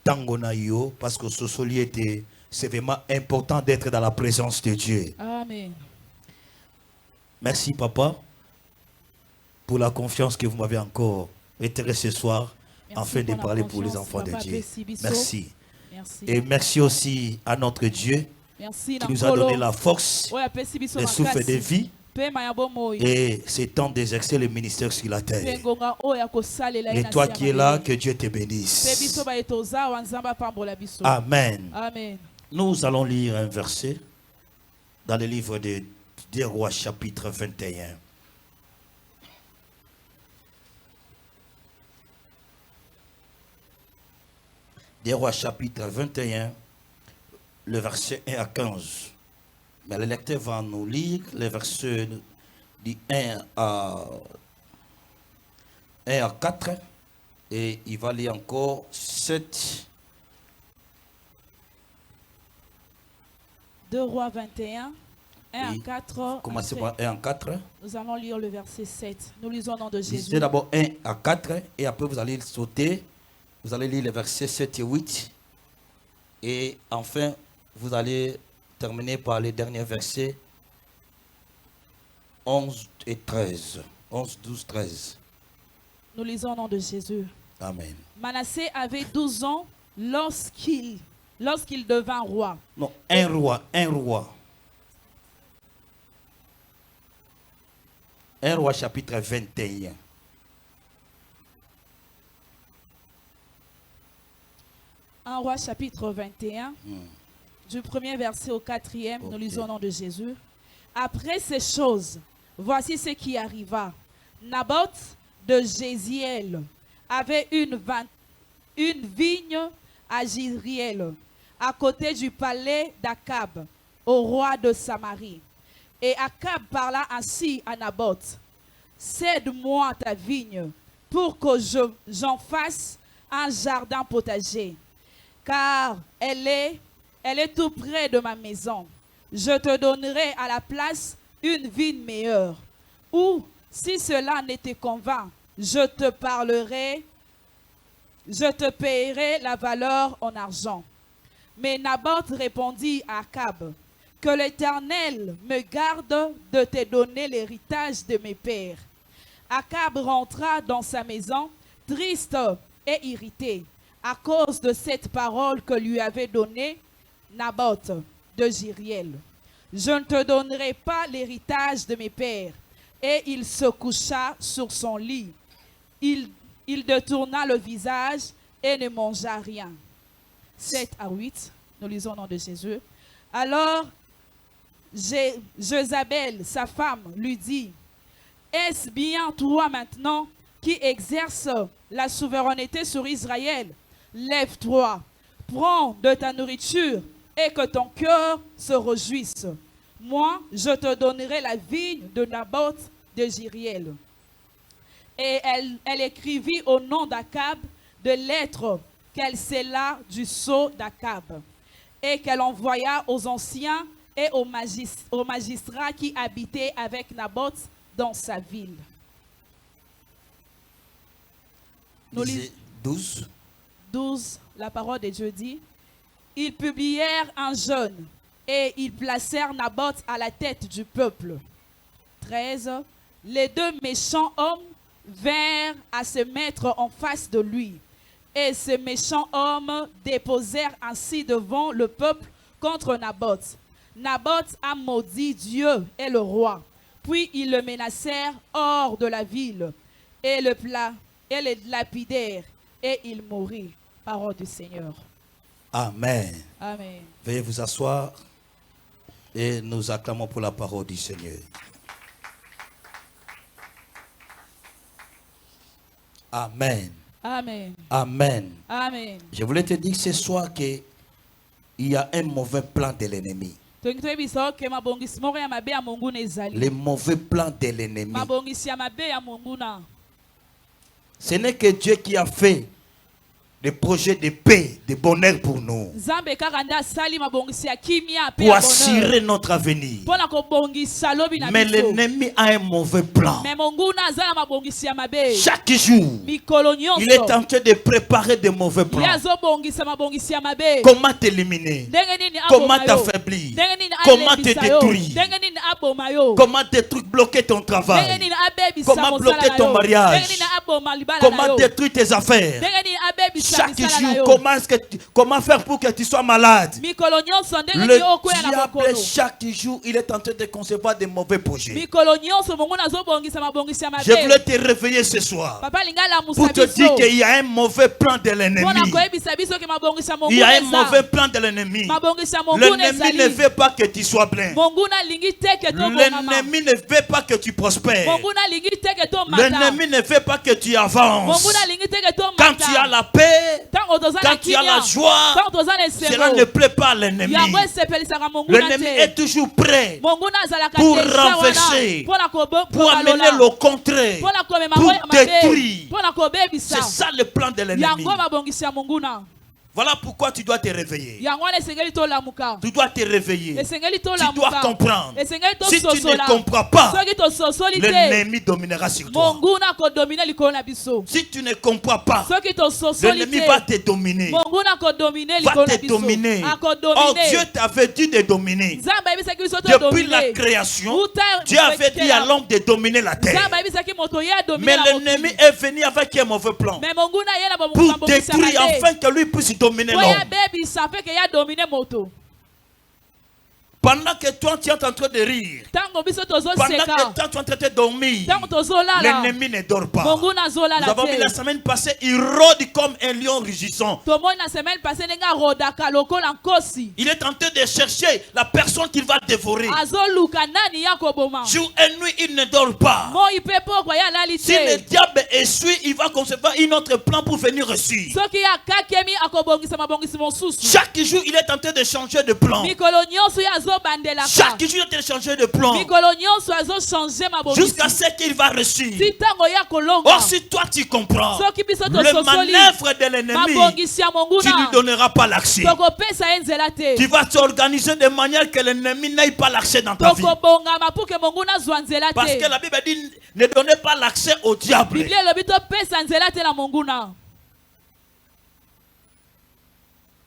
Tangona yo, parce que ce soli était, c'est vraiment important d'être dans la présence de Dieu. Amen. Merci papa pour la confiance que vous m'avez encore retirée ce soir. Merci afin de pour la parler pour les confiance, enfants de papa, Dieu. merci, Bissot. Merci. Merci. Et merci aussi à notre Dieu Merci, qui nous a donné la force, Ouais, merci, Bissot, le souffle de vie Pema ya bomoyo. et c'est temps d'exercer le ministère sur la terre. Pengonga oya kosalela Et ina toi siya qui es mabele. là, que Dieu te Pe bénisse. biso ba etoza wa nzamba pambola biso. Amen. Amen. Nous allons lire un verset dans le livre des Rois chapitre 21. Des Rois chapitre 21, le verset 1 à 15. Mais le lecteur va nous lire les versets du 1 à 4 et il va lire encore 7. 2 Rois 21, 1 Oui. à 4. Commencez Après, par 1 à 4. nous allons lire le verset 7. Nous lisons au nom de Jésus. Lisez d'abord 1 à 4 et après vous allez sauter. Vous allez lire les versets 7 et 8. Et enfin, vous allez terminer par les derniers versets 11 et 13. 11, 12, 13. Nous lisons au nom de Jésus. Amen. Manassé avait 12 ans lorsqu'il devint roi. Non, un roi, un roi. Un roi chapitre 21. Un roi chapitre 21, du premier verset au 4e, nous lisons au nom de Jésus. Après ces choses, voici ce qui arriva. Naboth de Jéziel avait une vigne à Jizriel, à côté du palais d'Akab, au roi de Samarie. Et Akab parla ainsi à Naboth: cède-moi ta vigne pour que j'en fasse un jardin potager, car elle est tout près de ma maison. Je te donnerai à la place une vigne meilleure. Ou, si cela ne te convainc, je te paierai la valeur en argent. Mais Naboth répondit à Akab: que l'Éternel me garde de te donner l'héritage de mes pères. Akab rentra dans sa maison, triste et irrité, à cause de cette parole que lui avait donnée Naboth de Jizriel. Je ne te donnerai pas l'héritage de mes pères. Et il se coucha sur son lit. Il détourna le visage et ne mangea rien. 7 à 8, nous lisons au nom de Jésus. Alors, Jézabel, sa femme, lui dit: est-ce bien toi maintenant qui exerces la souveraineté sur Israël? Lève-toi, prends de ta nourriture et que ton cœur se réjouisse. Moi, je te donnerai la vigne de Naboth de Jizriel. Et elle écrivit au nom d'Akab de lettres qu'elle scella du sceau d'Akab et qu'elle envoya aux anciens et aux magistrats qui habitaient avec Naboth dans sa ville. Nous lisons 12. 12, la parole de Dieu dit: ils publièrent un jeûne et ils placèrent Naboth à la tête du peuple. 13, les deux méchants hommes vinrent à se mettre en face de lui. Et ces méchants hommes déposèrent ainsi devant le peuple contre Naboth: Naboth a maudit Dieu et le roi. Puis ils le menacèrent hors de la ville et le lapidèrent et il mourut. Parole du Seigneur. Amen. Amen. Veuillez vous asseoir et nous acclamons pour la parole du Seigneur. Amen. Amen. Amen. Amen. Je voulais te dire ce soir qu'il y a un mauvais plan de l'ennemi. Le mauvais plan de l'ennemi. Ce n'est que Dieu qui a fait des projets de paix, de bonheur pour nous, Nzambe kaka nde asali mabongisi ya kimia pe pour ya assurer bonheur notre avenir. mpona kobongisa lobi na Mais biso. l'ennemi a un mauvais plan. Me monguna aza na mabongisi ya mabe Chaque jour, mikolo il est nyonso en train de préparer de mauvais ye plans. azobongisa mabongisi ya mabe. Comment t'éliminer? Ndenge nini Comment aboma yo, t'affaiblir? ndenge nini Comment te alembisa yo, détruire? ndenge nini aboma yo, Comment détruire, bloquer ton ndenge travail? nini abebisa Comment mosala bloquer na ton yo, mariage? ndenge nini aboma libala na Comment yo, détruire tes affaires? ndenge nini abebisa Chaque misala na jour, yo. comment faire pour que tu sois malade? Mikolo nyonso ndenge Le nini okwea na diable, mokolo. chaque jour, il est en train de concevoir des mauvais projets. Mikolo nyonso monguna azobongisa mabongisi ya Je voulais mabe. te réveiller ce soir Papa linga alamusa pour te dire biso qu'il y a un mauvais plan de l'ennemi. mpona koyebisa biso ke mabongisi ya Il y a monguna un mauvais eza. plan de l'ennemi. Mabongisi ya monguna L'ennemi ne ezali. veut pas que tu sois plein. Monguna alingi te ke tobongama. L'ennemi ne veut pas que tu prospères. Monguna alingi te ke tomata. L'ennemi ne veut pas que tu avances. Monguna alingi te ke Quand tu as tomata. la paix, Tango toza na quand tu as la kimia, joie, tango toza na cela ne esengo, plaît pas à l'ennemi. yango esepelisaka monguna L'ennemi est te. toujours prêt Monguna azalaka pour deja wana renverser, mpona pour amener le contraire, mpona komema pour ngo ya mabe, détruire. mpona kobebisa. C'est ça le plan de l'ennemi. Yango mabongisi ya monguna. Voilà pourquoi tu dois te réveiller. Yango wana esengeli tolamuka. Tu dois te réveiller. Esengeli Tu dois tolamuka. comprendre. Esengeli Si tu ne tososola. comprends pas, Soki tososoli te, l'ennemi dominera sur toi. monguna akodomine likolo na biso. Si tu ne comprends pas, Soki tososoli l'ennemi te, va te dominer. monguna akodomine Va likolo na te biso. dominer. Or, Akodomine. Dieu t'avait dit de dominer. Nzambe ayebisaki biso Depuis la todomine. création, Uta Dieu avait dit à l'homme de dominer la terre. Nzambe ayebisaki moto ye adomine Mais na l'ennemi mokili. est venu avec un mauvais plan Mais monguna ye na pour bomabongisi ya détruire mabe. afin que lui puisse dominer Po l'homme. ya bebisa mpe ke ya domine moto. Pendant que toi tu es en train de rire, Tango biso pendant que tozoseka, toi tu es en train de dormir, tango tozolala, l'ennemi ne dort pas. monguna Nous azolala avons vu la te. semaine passée, il rôde comme un lion rugissant. Tomoni na semaine passée ndenge arodaka lokola nkosi. Il est en train de chercher la personne qu'il va dévorer. Azoluka nani ya koboma. Jour et nuit, il ne dort pas. Moi pe pokwa ya lali Si le te. diable essuie, il va concevoir un autre plan pour venir reçu. Soki ya kakemi akobongisa mabongisi mosusu. Chaque jour, il est en train de changer de plan. Mikolo nyonso ya azobandelaka. Chaque jour, il est en train de changer de plan. Mikolo nyonso azochange mabongisi. Jusqu'à ce qu'il va reçu. Si tango ya kolonga. Or, si toi tu comprends Soki biso le tososoli manœuvre de l'ennemi, mabongisi ya tu ne lui monguna. donneras pas l'accès. Tokopesa ye nzela te. Tu vas t'organiser de manière que l'ennemi n'ait pas l'accès dans ta vie. Tokobongama pour que monguna zwa nzela Parce te. que la Bible dit ne donnez pas l'accès au diable. Biblia elobi topesa nzela te na monguna.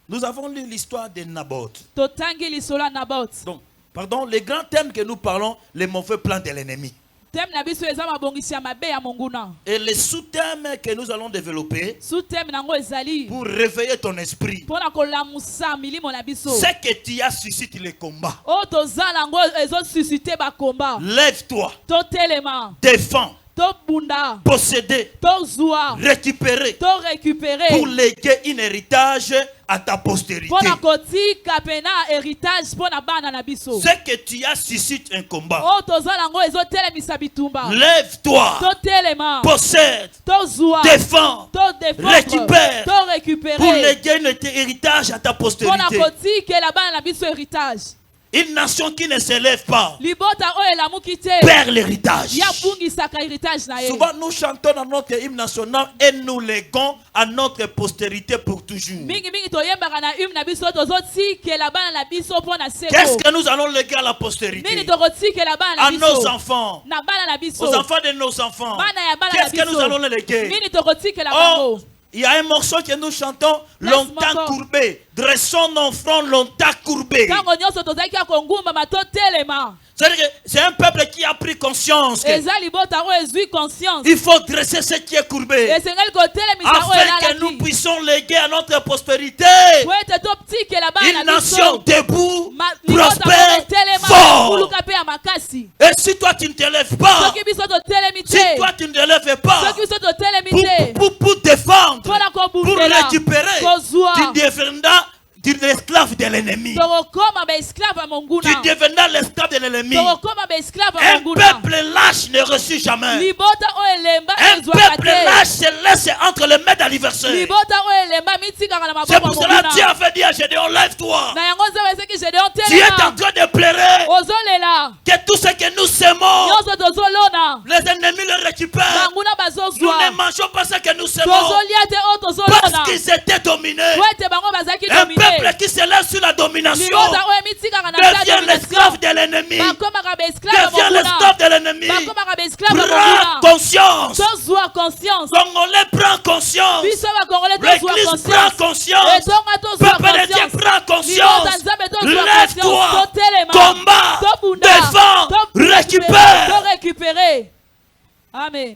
Nous avons lu l'histoire de Naboth. Totangi lisolo ya Naboth. Donc, pardon, les grands thèmes que nous parlons, les mauvais plans de l'ennemi. Thème na biso eza mabongisi ya mabe ya monguna. Et les sous-thèmes que nous allons développer Sous thème nango ezali pour réveiller ton esprit, mpona kolamusa milimo na biso. c'est que tu as suscité les combats. Oyo tozala yango ezosuscite bakomba. Lève-toi, Totelema, défends, tobunda, posséder, tozwa, récupérer torécupere pour léguer un héritage à ta postérité. mpona kotika pena héritage mpona bana na biso. C'est que tu as suscité un combat. Oyo tozala yango ezotelemisa bitumba. Lève-toi, Totelema, possède, tozwa, défends récupère pour torécupere léguer un héritage à ta mpona postérité. kotikela bana na biso héritage. Une nation qui ne s'élève pas Libota oyo elamuki te perd l'héritage. yapungisaka héritage na ye. Souvent nous chantons dans notre hymne national et nous léguons à notre postérité pour toujours. Mingi toyembaka na hymne na biso tozotikela bana na biso mpona Qu'est-ce seko. que nous allons léguer à la postérité? Nini tokotikela bana na À nos biso enfants, na bana na biso aux enfants de nos enfants. bana ya bana na Qu'est-ce que nous biso allons les léguer? nini tokotikela Oh, bango. il y a un morceau que nous chantons, longtemps moko. courbé. Dressons nos fronts longtemps courbés. Ntango nyonso tozalaki ya kongumbama totelema. C'est-à-dire que c'est un peuple qui a pris conscience que Eza libota oyo ezwi conscience. il faut dresser ce qui est courbé Esengeli kotelemisa oyo afin que nous elalaki puissions léguer à notre postérité po ete totikela bana une na nation biso debout, libota oyo prospère, etelema fort. kuluka mpe ya makasi. Et si toi tu ne te lèves pas, Soki biso totelemi si te, toi tu ne te lèves pas soki biso totelemi te pour défendre, mpona pour kobundela récupérer, kozwa tu deviendras l'esclave de l'ennemi. tokokoma baesclave ya Tu monguna. deviendras l'esclave de l'ennemi. Tokokoma baesclave ya Un monguna. peuple lâche ne reçut jamais. Libota oyo elemba Un ezwaka peuple te. lâche se laisse entre les mains d'adversaire. Libota oyo elemba mitikaka na C'est maboko pour ya cela que Dieu monguna. avait dit à Gédéon, lève-toi. Na yango nzambe eseki Gédéon Tu es en telema train de pleurer ozolela que tout ce que nous semons, nyonso tozolona les ennemis le récupèrent. banguna Nous bazozwa ne mangeons pas ce que nous semons. Parce qu'ils étaient dominés. Un peuple qui se lève sur la domination devient l'esclave de l'ennemi. Devient l'esclave de l'ennemi. Prends conscience. Congolais prend conscience. L'église prend conscience. Peuple de Dieu prend conscience. Lève-toi. Combat. Défends. Récupère. Amen.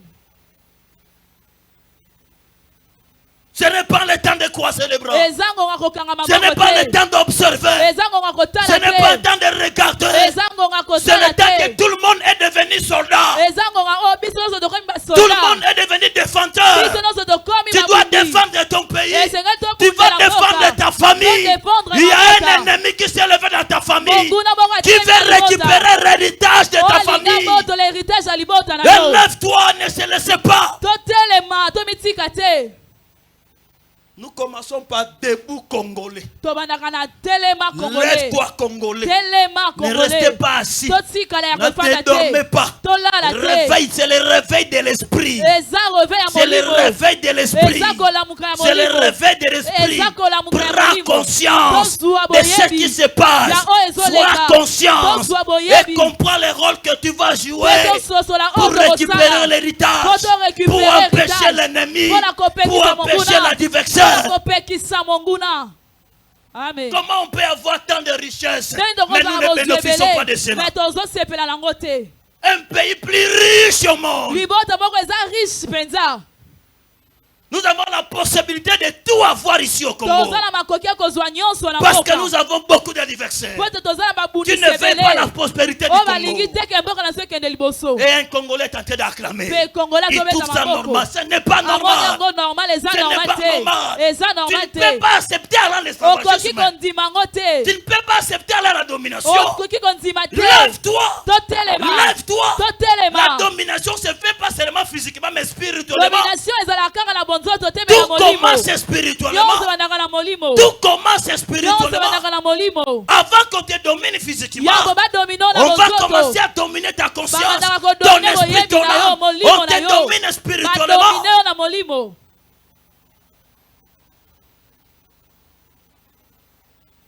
Ce n'est pas le temps de croiser les bras. Ce n'est pas le temps d'observer. Ce n'est pas le temps de regarder. C'est le temps que tout le monde est devenu soldat. Tout le monde est devenu défenseur. Tu dois défendre ton pays. Tu vas défendre ta famille. Il y a un ennemi qui s'est levé dans ta famille, qui veut récupérer l'héritage de ta famille. Lève-toi, ne se laisse pas. Nous commençons par debout Congolais. Lève-toi Congolais. Ne restez pas assis. Ne te dormez pas. Réveil, c'est le réveil de l'esprit. C'est le réveil de l'esprit. C'est le réveil de l'esprit. Prends conscience de ce qui se passe. Sois conscience et comprends le rôle que tu vas jouer pour récupérer l'héritage, pour empêcher l'ennemi, pour empêcher l'adversaire. Amen. Comment on peut avoir tant de richesses, mais nous ne bénéficions pas de cela? Un pays plus riche au monde. Nous avons la possibilité de tout avoir ici au Congo. Parce que nous avons beaucoup d'adversaires. Tu ne veux pas la prospérité du Congo. Et un Congolais est en train d'acclamer. Il trouve ça normal. Ce n'est pas normal. Ce n'est pas normal. Tu ne peux pas accepter alors l'esclavagisme. Tu ne peux pas accepter alors la domination. Lève-toi. Lève-toi. La domination se fait pas seulement physiquement mais spirituellement. Tout commence spirituellement. Tout commence spirituellement. Avant qu'on te domine physiquement, on va commencer à dominer ta conscience, ton esprit, ton âme. On te domine spirituellement.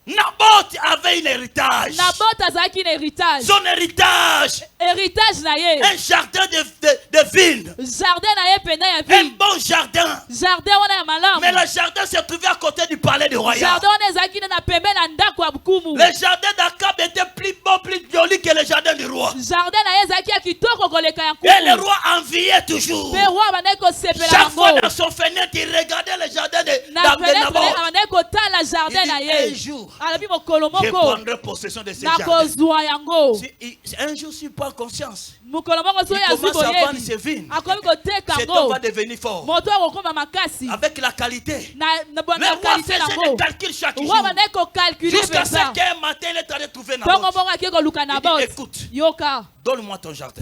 Naboth avait un héritage. Son héritage. Un jardin de vigne. Un bon jardin. Mais le jardin se trouvait à côté du palais du royal. Le jardin d'Akab était plus beau, plus joli que le jardin du roi. Et le roi enviait toujours. Chaque fois dans son fenêtre, il regardait le jardin de Naboth. Il dit, un jour, je prendrai possession de ce jardin. Un jour, si pas conscience, il commence à vendre ses vignes. Cet homme va devenir fort. Avec la qualité. Le roi faisait des calculs chaque jour. Jusqu'à ce qu'un matin, il est allé trouver Naboth. Il dit, écoute, donne-moi ton jardin.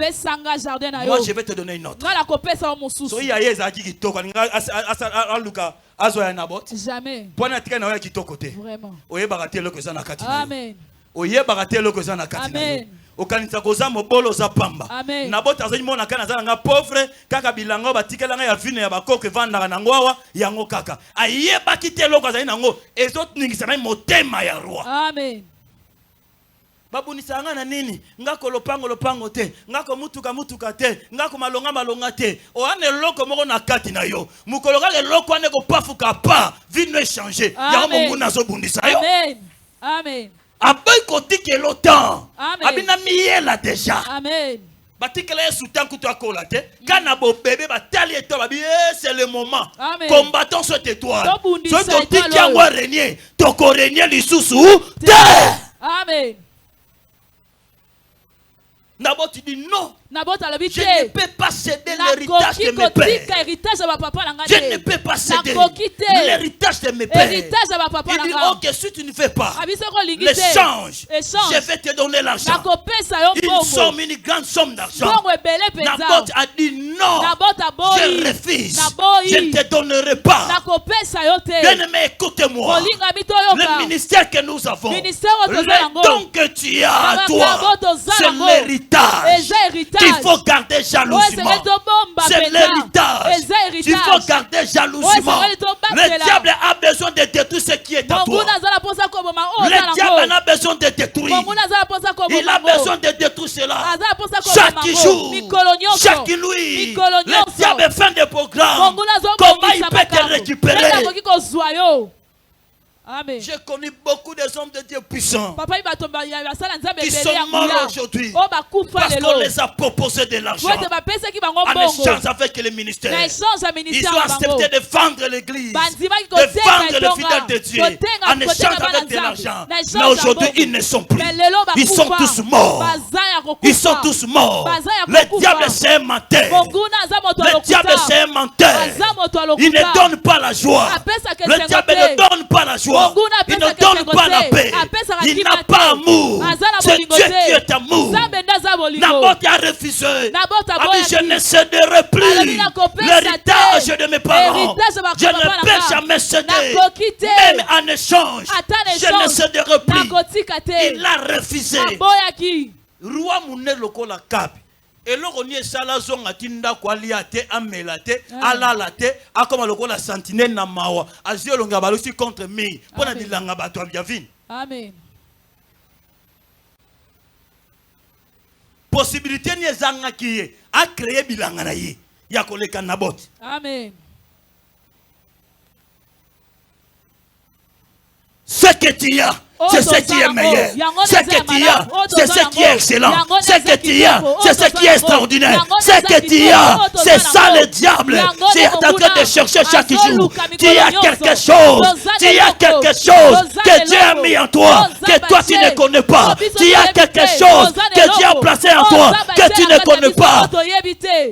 Moi, je vais te donner une autre. Jamais. Vraiment. Amen. Amen. Okanisa koza mobolo za pamba. Naboth azali mona kana za nga pauvre kaka bilango batikela nga ya vine ya bakoko evanda na ngwawa yango kaka. Ayeba kitelo azali nango ezotningisa na motema ya roi. Amen. Babunisa nga na nini? Ngako lopango te, ngako mutuka te, ngako malonga te. O ane loko moko na kati na yo. Mukologa le loko ane ko pafuka pa, vino échanger. Ya mungu nazo bundisa yo. Amen. Amen. Aboy koti ke l'OTAN. Abina miela déjà. Amen. Batikela yesu tanku to akola te. Kana bo bébé batali eto babi c'est le moment. Combattons cette étoile. Ce koti ki angwa régner, toko régner lisusu te. Amen. Naboth dit non. Je ne peux pas céder l'héritage de mes pères. Je ne peux pas céder l'héritage de mes pères. Il dit, ok, si tu ne fais pas l'échange, je vais te donner l'argent. Une grande somme d'argent. Naboth a dit non, je refuse. Je ne te donnerai pas. Bien-aimé, écoute-moi. Le ministère que nous avons, le don que tu as à toi, c'est l'héritage. Il faut garder jalousement. C'est l'héritage Il faut garder jalousement. Le diable a besoin de détruire ce qui est à toi. Le diable a besoin de détruire. Il a besoin de détruire cela. Chaque jour, chaque nuit, le diable fait des programmes. Comment il peut te récupérer? Amen. J'ai connu beaucoup des hommes de Dieu puissants qui sont morts aujourd'hui parce qu'on les a proposé de l'argent en échange avec le ministère. Ils ont accepté de vendre l'église, de vendre le fidèle de Dieu en échange avec de l'argent. Mais aujourd'hui, ils ne sont plus. Ils sont tous morts. Ils sont tous morts. Le diable, c'est un menteur. Le diable, c'est un menteur. Il ne donne pas la joie. Le diable ne donne pas la joie. Il ne donne pas la paix. Il n'a pas amour. C'est Dieu qui est amour. Naboth a refusé. Je ne céderai plus l'héritage de mes parents. Je ne peux jamais céder. Même en échange, je ne céderai plus. Il a refusé. Roi Mouné Lokola Kapi. Et là, on est salazon à Tinda Kwaliate, Amelate, Alalate, à comme le sentinelle Namawa, à Ziolongabalusi contre mi. Pour la Dilangabato Biavin. Amen. Possibilité ni zanga qui a créé Bilanganayi. Yakole Kanabot. Amen. Ce que tu as, c'est ce qui est meilleur. Ce que tu as, c'est ce qui est excellent. Ce que tu as, c'est ce qui est extraordinaire. Ce que tu as, c'est ça le diable. Tu es en train de chercher chaque jour. Tu as quelque chose. Tu as quelque chose que Dieu a mis en toi, que toi tu ne connais pas. Tu as quelque chose que Dieu a placé en toi, que tu ne connais pas.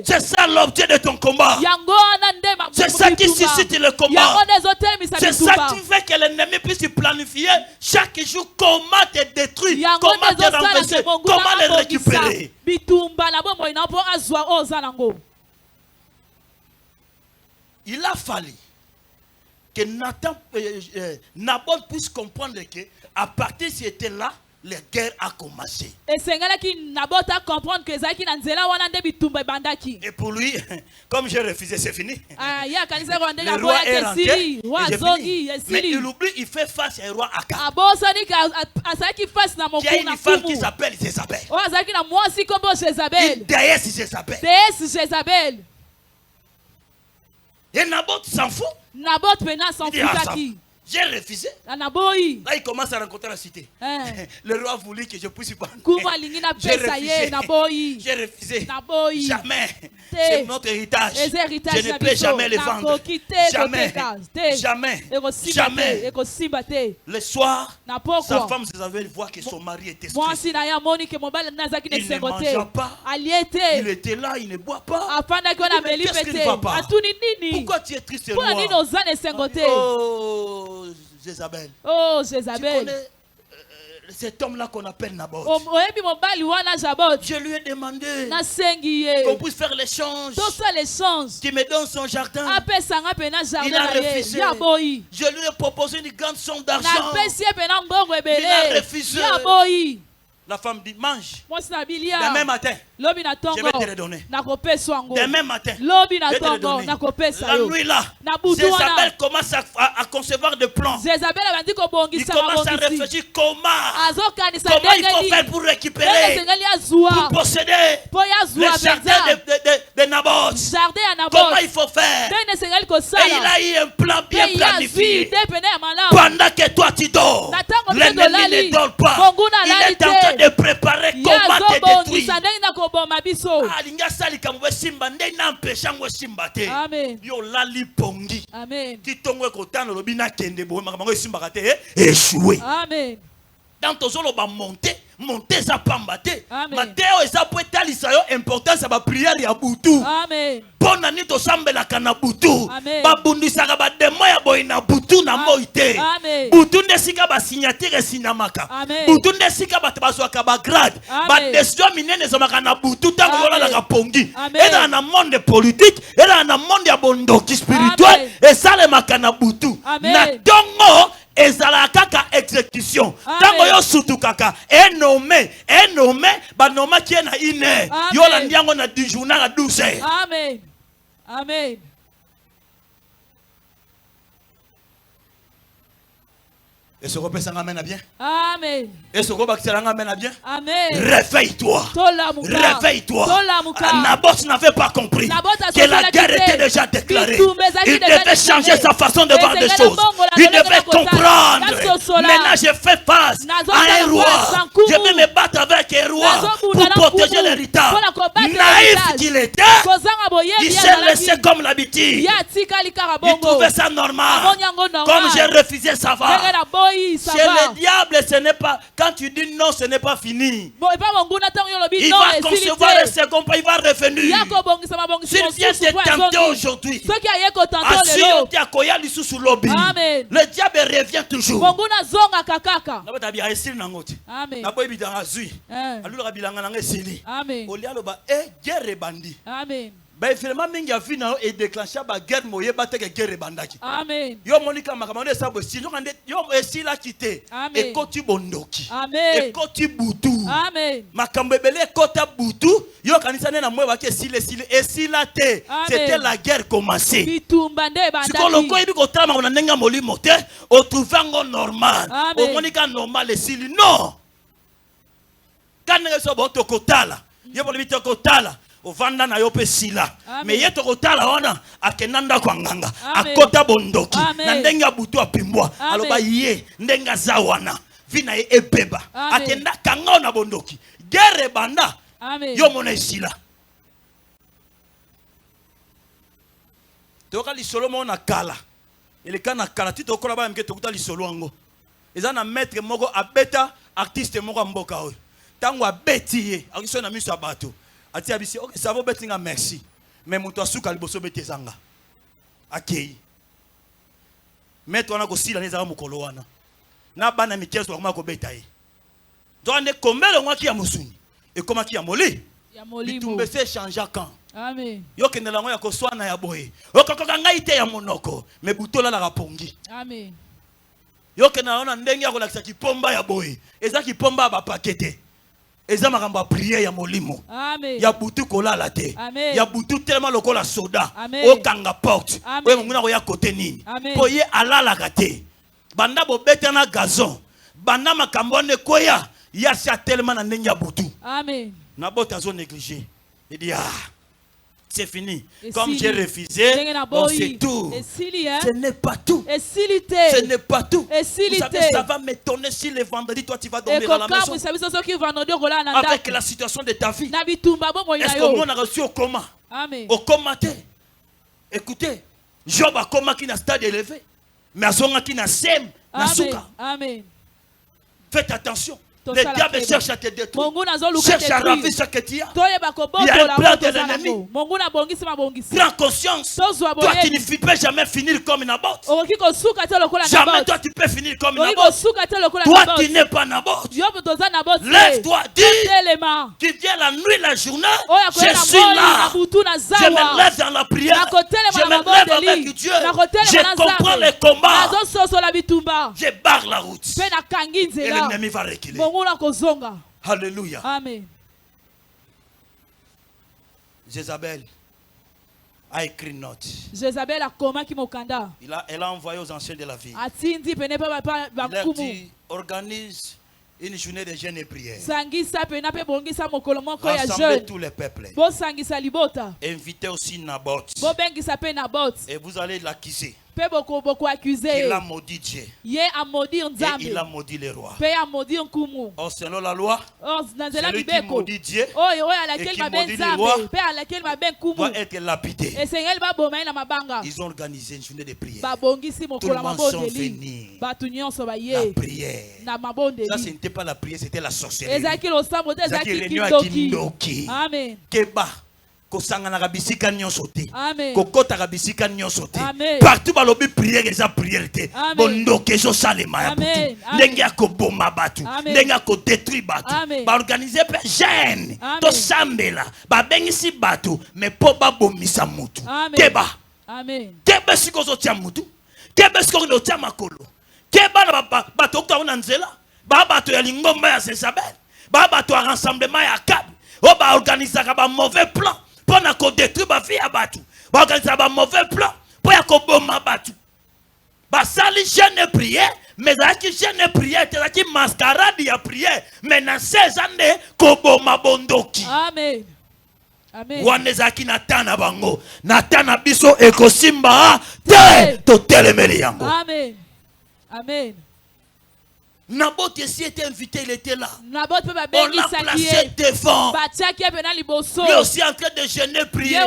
C'est ça l'objet de ton combat. C'est ça qui suscite le combat. C'est ça qui fait que l'ennemi puisse planifier chaque jour comment te détruire, comment te renverser, comment les récupérer. Il a fallu que Naboth puisse comprendre que à partir de c'était là, la guerre a commencé. Et pour lui, comme j'ai refusé, c'est fini. Le roi est rentré, mais il oublie, il fait face à un roi Akab. Il y a une femme qui s'appelle Jézabel. Une déesse Jézabel. Et Naboth s'en fout. J'ai refusé. Là, il commence à rencontrer la cité. Le roi voulait que je puisse parler. J'ai refusé. Jamais. C'est notre héritage. Je ne peux jamais le vendre. Jamais. Le soir, sa femme Jézabel voit que son mari était triste. Il ne mangeait pas. Il était là, il ne boit pas. Qu'est-ce qui ne va pas? Pourquoi tu es triste et moi? Oh, Jézabel. Tu connais cet homme-là qu'on appelle Naboth. Je lui ai demandé qu'on puisse faire l'échange. Qu'il me donne son jardin. Il a refusé. Je lui ai proposé une grande somme d'argent. Il a refusé. La femme dit, mange. Demain matin, je vais te le donner. Demain matin, je vais te le donner. La nuit là, Jézabel commence à concevoir des plans. Il commence à réfléchir comment il faut faire pour récupérer, pour posséder le jardin de Naboth. Comment il faut faire. Et il a eu un plan bien planifié. Pendant que toi tu dors, l'ennemi ne dort pas. Il est en train de préparer comment te détruire. Amen. Yo lali pongi. Amen. Kitongwe kotano lobina kende bo makambo esimbaka te échoué. Amen. Dans ton zolo ba monter sa pambate. Mateo eza po etalisa yo importance ya ba prière ya butu. Amen. Pona ni to sambela kana butu. Ba bundisaka ba demo ya boy na butu na moite. Butu ndesika ba signature sinamaka. Butu ndesika ba tabazwaka ba grade. Ba décision minene zomaka na butu tango lola la pongi. Et dans le monde politique, et dans le monde ya bondoki spirituel, et ça le makana butu. Na tongo ezalaka ka exécution. Tango yo sutu kaka nommé ba noma qui est na ine yo la ndiango na du journal à 12 heures. Amen. Amen. Et ce repère s'en bien. Amen. Et ce repère s'en bien. Amen. Réveille-toi. Réveille-toi. Naboth n'avait pas compris que la guerre était déjà déclarée. Il devait changer sa façon de voir les choses. Il devait comprendre. Maintenant, je fais face à un roi. Je vais me battre avec un roi pour protéger l'héritage. Naïf qu'il était, il s'est laissé comme l'habitude. Il trouvait ça normal. Comme j'ai refusé, ça va. Chez le diable, ce n'est pas. Quand tu dis non, ce n'est pas fini. Il va concevoir un second pas, il va revenir. S'il vient te tenter aujourd'hui, le diable revient toujours. Amen. Ben finalement mingi afina et déclencher ba guerre moye ba te guerre bandaki. Amen. Yo monika makamande sa bo si yo kande yo esila kité et koti bondoki. Amen. Et koti butu. Amen. Makambe belé kota butu yo kanisa na mwe ba ke sile esila te. C'était la guerre commencée. Bitumba nde bandaki. Sikolo ko ibi ko trama na nenga molimo te o trouvango normal. O monika normal esili non. Kanenge so bo to kotala. Yo bo bito kotala. Ovanda na yope sila. Me yeto kotala wana akenanda kwa nganga. Akota bondoki. Na ndenga butu apimbwa. Aloba ye ndenga zawana. Vina ye ebeba. Akenda kanga na bondoki. Gere banda. Yo mona sila. Toka li solo mona kala. Ele kana kala tito kola ba mke tokuta li solo ango. Eza na maître moko abeta artiste moko mboka oyo. Tango abeti ye. Akiso na miso abato. Ati abisi, ok, ça va betinga merci. Mais mon toi souka liboso betezanga. Akei. Maître wana ko sila nezaka mukolo wana. Na bana mikezo kwa ko betaye. Donc ne kombele ngwa ki ya musuni. Et comment ki ya moli? Ya moli. Bitumbe se changer quand. Amen. Yo kendela ngo ya ko swana ya boye. Okokoka ngai te ya monoko, mais butola la rapongi. Amen. Yo kendela ona ndenge ya ko lakisa kipomba ya boye. Eza kipomba ba pakete. Eza makamba prière ya molimo. Amen. Ya butu kolala te. Amen. Ya butu tellement lokola soda. Amen. O kanga porte. Amen. O munguna ko ya côté nini. Amen. Po ye alala kate. Banda bo beta na gazon. Banda makambo ne koya. Ya sia tellement na ndenge ya butu. Amen. Na bota zo négligé. Il dit c'est fini. Comme j'ai refusé, bon, c'est tout. Ce n'est pas tout. Ce n'est pas tout. Vous savez, ça va m'étonner si le vendredi, toi, tu vas dormir à la maison. Avec la situation de ta vie. Est-ce qu'on a reçu au coma? Au coma, écoutez, Job a coma qui n'a stade élevé. Mais à son qui n'a sem, n'a souka. Faites attention. Le diable cherche à te détruire. Cherche à ravir ce que tu as. Il y a un plan de l'ennemi. Prends conscience. Toi, tu ne peux jamais finir comme Naboth. Jamais toi, tu peux finir comme Naboth. Toi, tu n'es pas Naboth. Lève-toi, dis. Tu viens la nuit, la journée. Je suis là. Je me lève dans la prière. Je me lève avec Dieu. Je comprends les combats. Je barre la route. Et l'ennemi va reculer. Alléluia. Amen. Jézabel a écrit une note. Jézabel a comment qui mokanda. Elle a envoyé aux anciens de la ville. Il leur dit, organise une journée de jeûne et prière. Rassemblez tous les peuples. Invitez aussi Naboth. Et vous allez l'accuser. Il a maudit Dieu. Et il a maudit les rois. Or, selon la loi, celui qui maudit Dieu et qui maudit les rois doit être lapidé. Ils ont organisé une journée de prière. Tout le monde sont venus. La prière. Ça, ce n'était pas la prière, c'était la sorcellerie. C'est qui réunion à Kindoki. Keba. Kosangana bisika nyonso te. Kokota bisika nyonso te. Partout balobi prière eza prière te. Bondoke zo salema ya butu. Ndenge ya koboma batu. Ndenge ya ko détruire batu. Ba organiser pe jeune. To sambela. Ba bengisi batu mais po ba bomisa mutu. Keba. Amen. Keba siko zo tia mutu. Keba siko ndo tia makolo. Keba na batu okta una nzela. Ba batu ya lingomba ya Jezabel. Ba batu ya rassemblement ya Akab. O ba organiser ka ba mauvais plan. Pour qu'on détruire ma vie à battu. Pour qu'on ait un mauvais plan. Pour qu'on bombe ma battu. Bah, ça, les jeunes prières. Mais qui jeune prière, qui mascarade ya prière, mais dans 16 années, kobo mabondoki. Amen. Amen. Wanezaki natana bango, natana biso ekosimba te to telemeli yango. Amen. Amen. Naboth ici était invité, il était là. On l'a placé devant. Lui aussi en train de jeûner, prier.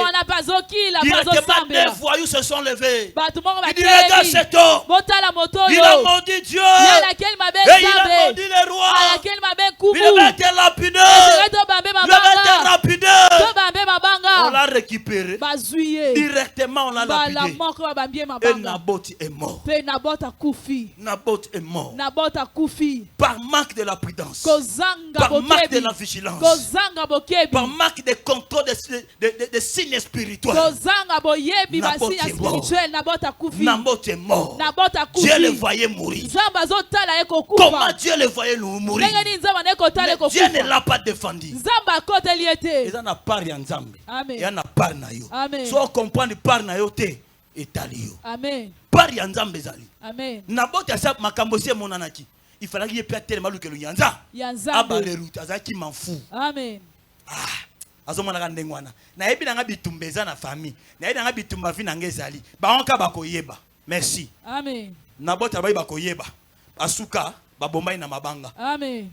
Directement, des voyous se sont levés. Il dit, regarde cet homme. Il a maudit Dieu. Et il a maudit les rois. Il avait été lapidé. Il avait été lapidé. On l'a récupéré. Directement, on l'a lapidé. Et Naboth est mort. Naboth est mort. Par manque de la prudence, par manque de la vigilance, par manque de contrôle des signes spirituels, Naboth est mort. Dieu le voyait mourir. Comment Dieu le voyait mourir? Mais Dieu ne l'a pas défendu. Il n'a pas rien d'Zambi. Il n'a pas rien. Si on comprend par nayote, Amen. Par rien d'Zambi. Amen. Naboth a sa makambosi monanaki. Il fallait qu'il y ait tellement que le yanza. Abalerut, azaki m'en fout. Amen. Azomana ndengwana. Na ebi nanga bitumbeza na famille. Na ebi nanga bitumba vi nangezali. Ba onka bakoyeba. Merci. Amen. Naboth abayi bakoyeba. Asuka babomba ina mabanga. Amen.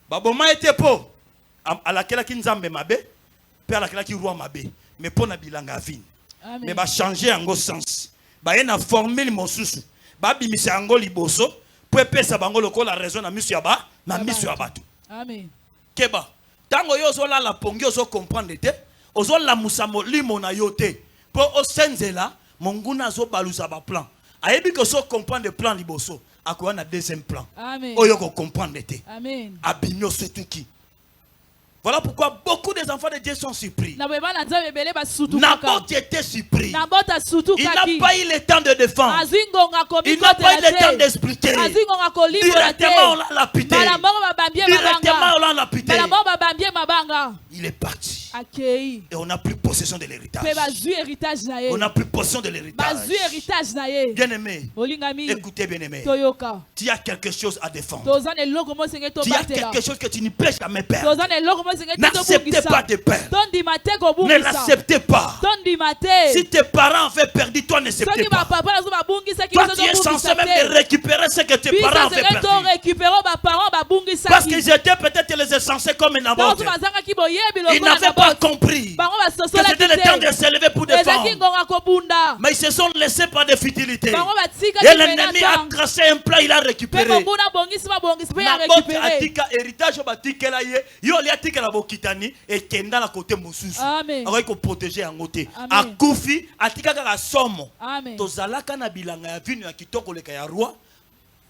Babomba ete po alakela ki nzambe mabe, pe alakela ki roi mabe. Mais po na bilanga vini. Mais ba changer yango sens. Ba ena formule mosusu. Babi misango liboso pour pesa bango lokola raison na misu yaba na misu yabatu. Amen. Keba tango yo zo la pongi ozo comprendre te ozo la musamo limo na yote pour osenzela monguna zo baluza ba plan ayebi ko so comprendre plan liboso akoya na deuxième plan. Amen. Oyo ko comprendre te. Amen. Abinyo surtout. Voilà pourquoi beaucoup des enfants de Dieu sont surpris. Naboth était surpris. Il n'a pas eu le temps de défendre. Il n'a pas eu le temps d'expliquer. Directement on l'a lapidé. Directement on l'a lapidé. Il est parti. Et on n'a plus possession de l'héritage. On n'a plus possession de l'héritage. Bien aimé, écoutez bien aimé. Tu as quelque chose à défendre. Tu as quelque chose que tu ne peux jamais perdre. N'acceptez pas de perdre. Ne l'acceptez pas. Si tes parents ont fait perdre, toi n'acceptez pas. Toi tu es censé même récupérer ce que tes parents ont fait perdre. Parce qu'ils étaient peut-être les censés comme un aborté. Ils n'avaient pas compris que c'était le temps de s'élever pour défendre. Mais ils se sont laissés par des futilités. Et l'ennemi a tracé un plan, il a récupéré. Naboth atika héritage batikela ye yo li atikela bokitani et kenda na côté mosusu akoki ko protéger yango te akufi atika kaka somo tozalaka na bilanga ya vino ya kitoko leka ya roi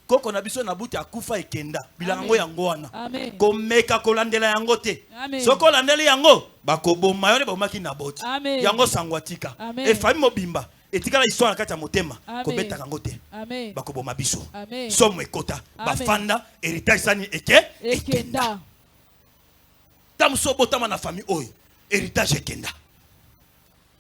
koko na biso na buti akufa ekenda bilanga yango wana komeka kolandela yango te soko landela yango bakoboma yo ne bomaki Naboth yango sangwatika e famille mobimba etikala histoire na kati ya motema kobeta kango te bakoboma biso somo ekota bafanda héritage sani ekenda tamuso botama na famille oyo héritage ekenda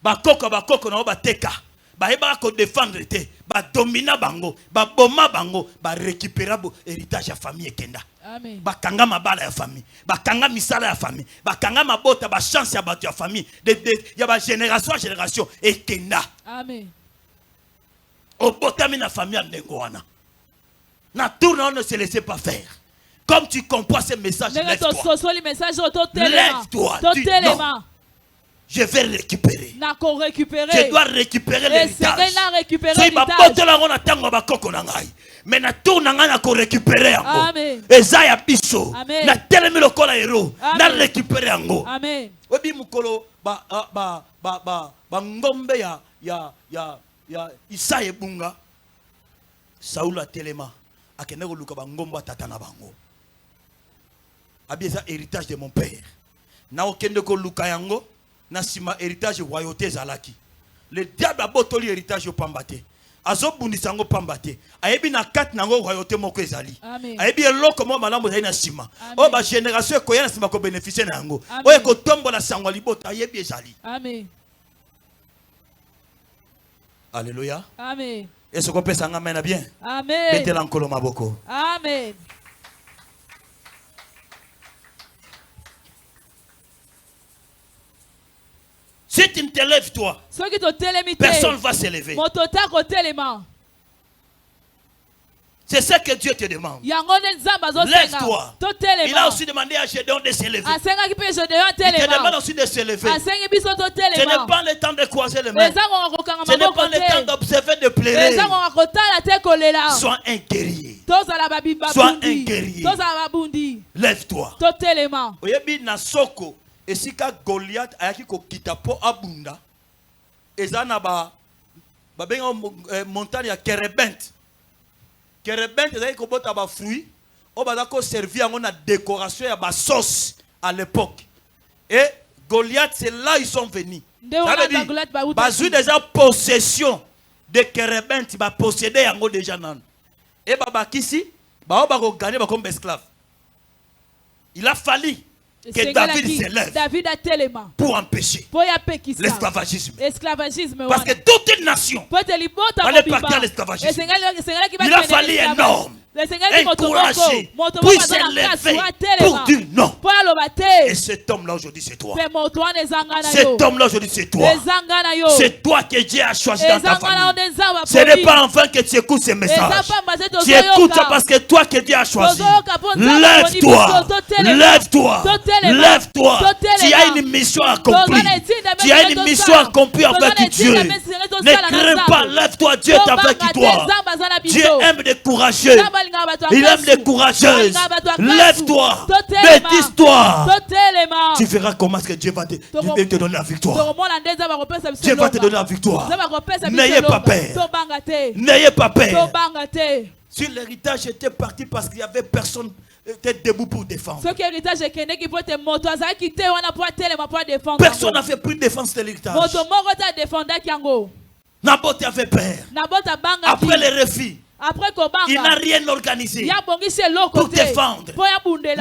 bakoko na bateka bayeba ko défendre te ba domina bango ba boma bango ba récupérer héritage ya famille ekenda bakanga mabala ya famille bakanga misala ya famille bakanga mabota ba chance ya bato ya famille ya ba génération à génération ekenda. Amen. Obotami na famille ndengo wana na tourne on ne se laisse pas faire. Comme tu comprends ce message, lève-toi. Lève-toi. Non. Je vais récupérer. Je dois récupérer l'héritage. Si ma porte là on attend ma bakoko nangai. Mais na tourne nanga na ko récupérer ango. Ezaya biso. Na telemi lokola héros. Na récupérer ango. Amen. Obi mukolo ba ngombe ya Isaïe bunga. Saoul a telema. Akende ko luka ba ngombe tata na bango. Abieza héritage de mon père. Na okende ko luka yango na sima héritage royauté zalaki. Le diable a botoli héritage pambate. Azo bundisa ngo pambate. Ayebi na kat nango royauté moko ezali. Ayebi eloko mo malamu zali na sima. O ba génération ko yana sima ko bénéficier na yango. O e ko tombo na sangwa libota ayebi ezali. Amen. Alléluia. Amen. Est-ce qu'on peut s'en amener bien? Amen. Mettez-la en colombe beaucoup. Amen. Si tu ne te lèves toi, personne ne va se lever. C'est ça que Dieu te demande. Lève-toi. Il a aussi demandé à Gédéon de se lever. Il te demande aussi de se lever. Ce n'est pas le temps de croiser les mains. Ce n'est pas le temps d'observer, de pleurer. Sois un guerrier. Sois un guerrier. Lève-toi. Oyebi na soko esika Goliath ayaki kokita po abunda. Eza na ba benga montagne ya Kerebent. Kerebent ezali kobota ba fruits o bazako servir yango na décoration ya ba sauce à l'époque. Et Goliath, c'est là ils sont venus. Ça veut dire bazui déjà possession de Kerebent, ba posséder yango déjà nan. Et babakisi ba bako gagner ba comme esclave. Il a fallu que David se lève pour empêcher l'esclavagisme. Parce que toute une nation allait partir à l'esclavagisme. Il a fallu un homme encouragé, puis se lever pour dire non. Et cet homme-là aujourd'hui c'est toi. Cet homme-là aujourd'hui c'est toi. C'est toi que Dieu a choisi dans ta famille. Ce n'est pas enfin que tu écoutes ces messages. Tu écoutes ça parce que toi que Dieu a choisi. Lève-toi. Lève-toi. Lève-toi. Tu as une mission accomplie. Tu as une mission accomplie avec Dieu. Ne crains pas. Lève-toi. Dieu est avec toi. Dieu aime les courageux. Il aime les courageuses. Lève-toi. Bêtise-toi. Tu verras comment est-ce que Dieu va te donner la victoire. Dieu va te donner la victoire. N'ayez pas peur. N'ayez pas peur. Si l'héritage était parti parce qu'il n'y avait personne était debout pour défendre. Personne n'a fait plus de défense de l'héritage. Naboth avait peur. Après les refus, il n'a rien organisé pour défendre.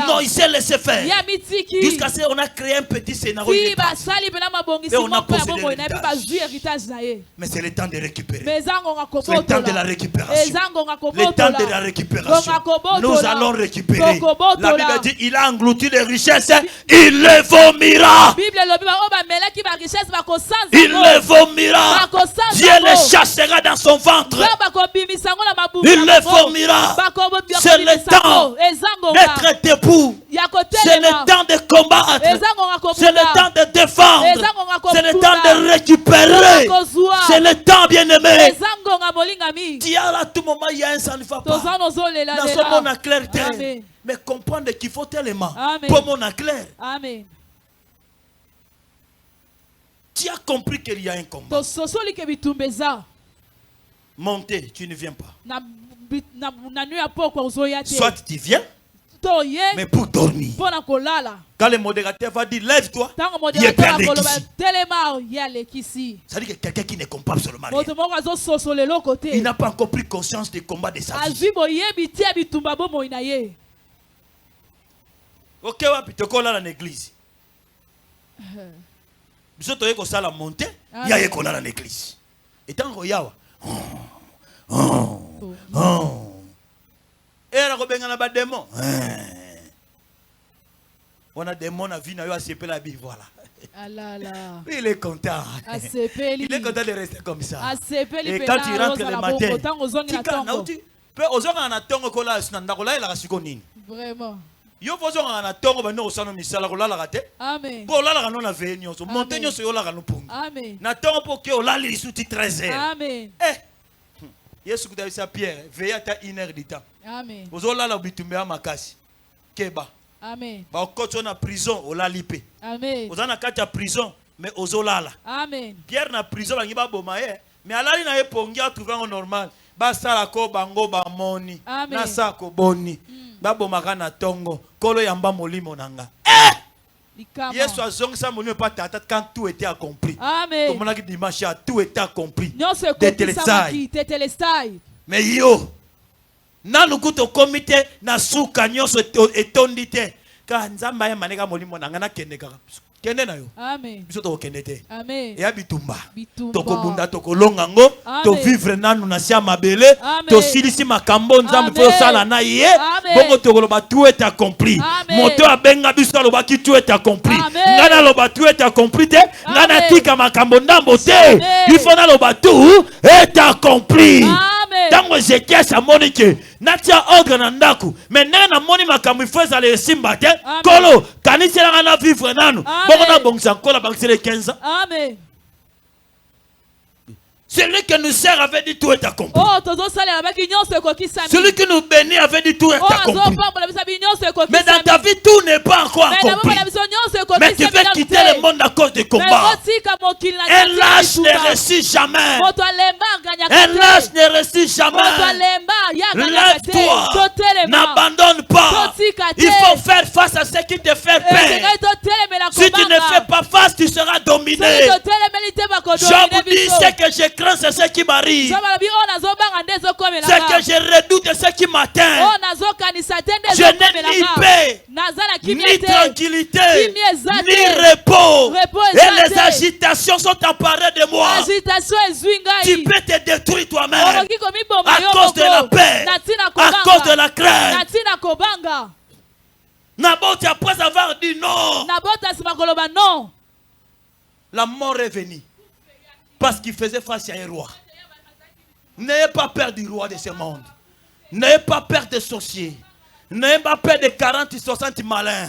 Non, il s'est laissé faire. Jusqu'à ce qu'on a créé un petit scénario. Et on a possédé l'héritage. Mais c'est le temps de récupérer. C'est le temps de la récupération. Le temps de la récupération. Nous allons récupérer. La Bible dit il a englouti les richesses. Il les vomira. Il les vomira. Dieu les chassera dans son ventre. Il les vomira. C'est le temps d'être debout. C'est le temps de combattre. C'est le temps de défendre. C'est le temps de récupérer. C'est le temps, bien-aimé. À tout moment, il y a un sang ne va pas. Dans ce monde à clair terre. Mais comprendre qu'il faut tellement pour mon clair. Tu as compris qu'il y a un combat. Monter, tu ne viens pas. Soit tu viens, mais pour dormir. Quand le modérateur va dire lève-toi, il est perdu ici. Ça veut dire que quelqu'un qui ne comprend absolument rien. Il n'a pas encore pris conscience du combat de sa vie. Ok, tu es là dans l'église. Tu es là monter, il y a un dans l'église. Et tant qu'il y a et là, on a des démons à vie, la Bible, voilà. Il est content. Il est content de rester comme ça. Et quand tu rentres le matin, vraiment. Yo faut na tongo ba no sano misala ko lala kate. Amen. Bo lala kana na venyo so montenyo so yo lala no pungi. Amen. Na tongo po ke o lali lisuti 13h. Amen. Yesu kudabisa Pierre, veille à 1 heure du temps. Amen. Ozo lala bitumbe makasi. Keba. Amen. Ba okoto na prison o lalipe. Amen. Ozo na kati ya prison mais ozo lala. Amen. Pierre na prison ba ngiba boma mais alali na epongi a trouver en normal. Ba sala ko bango ba moni. Na sako boni. Babo makana tongo kolo yamba molimo nanga. Yesu azongisa molimo pa tata quand tout était accompli. Amen. Comme on a dit dimanche tout était accompli. Mais yo na lukuto komite na suka nyoso etondite ka nzamba ya maneka molimo nanga na kendeka kende na yo. Amen. Biso to kende te. Amen. Et bitumba. Bitumba. Toko bunda toko longango. To vivre nanu na sia mabele. To silisi makambo nzambe fo sala na ye. Bongo toko loba tout est accompli. Moto abenga biso loba ki tout est accompli. Ngana loba tout est accompli te. Ngana tika makambo ndambo te. Il faut na loba tout est accompli. Tango Ézéchias a moni que natia ordre na ndaku mais nena moni makambo il faut aller simba te kolo kanisi na vivre nanu bongo na bongisa kola bangsele 15 ans. Amen. Celui qui nous sert avait dit tout est accompli. Celui qui nous bénit avait dit tout est accompli. Mais dans ta vie, tout n'est pas encore accompli. Mais tu veux quitter le monde à cause des combats. Un lâche ne réussit jamais. Un lâche ne réussit jamais. Lève-toi. N'abandonne pas. Il faut faire face à ce qui te fait peur. Si tu ne fais pas face, tu seras dominé. Je vous dis ce que je crains, c'est ce qui m'arrive. Ce que je redoute, c'est ce qui m'atteint. Je n'ai ni paix, ni tranquillité, ni repos. Et les agitations sont emparées de moi. Tu peux te détruire toi-même à cause de la paix, à cause de la crainte. Naboth, après avoir dit non, la mort est venue. Parce qu'il faisait face à un roi. N'ayez pas peur du roi de ce monde. N'ayez pas peur des sorciers. N'ayez pas peur des 40 et 60 malins.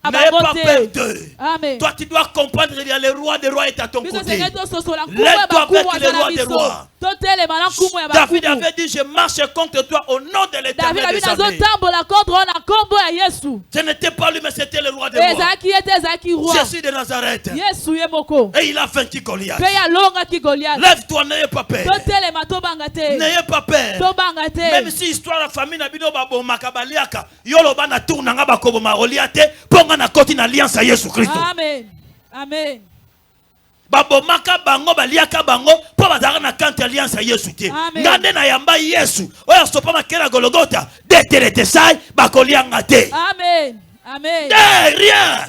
N'ayez pas peur d'eux. Toi, tu dois comprendre qu'il y a le roi des rois est à ton côté. Lève-toi avec le roi des rois. David avait dit, je marche contre toi au nom de l'Éternel des armées. Ce n'était pas lui, mais c'était le roi des rois. Jésus de Nazareth. Et il a vaincu Goliath. Lève-toi, n'ayez pas peur. N'ayez pas peur. Même si l'histoire de la famille n'a pas bon makabaliaka, yoloba na tourna nga bakobo ma Goliath, ponga na koti na alliance à Jésus Christ. Amen. Amen. Babo maka bango baliaka bango po bazaka na kante alliance ya Yesu te ngande na yamba Yesu oya sopa makela Golgotha deterete sai bakolianga te. Amen. Amen. Rien.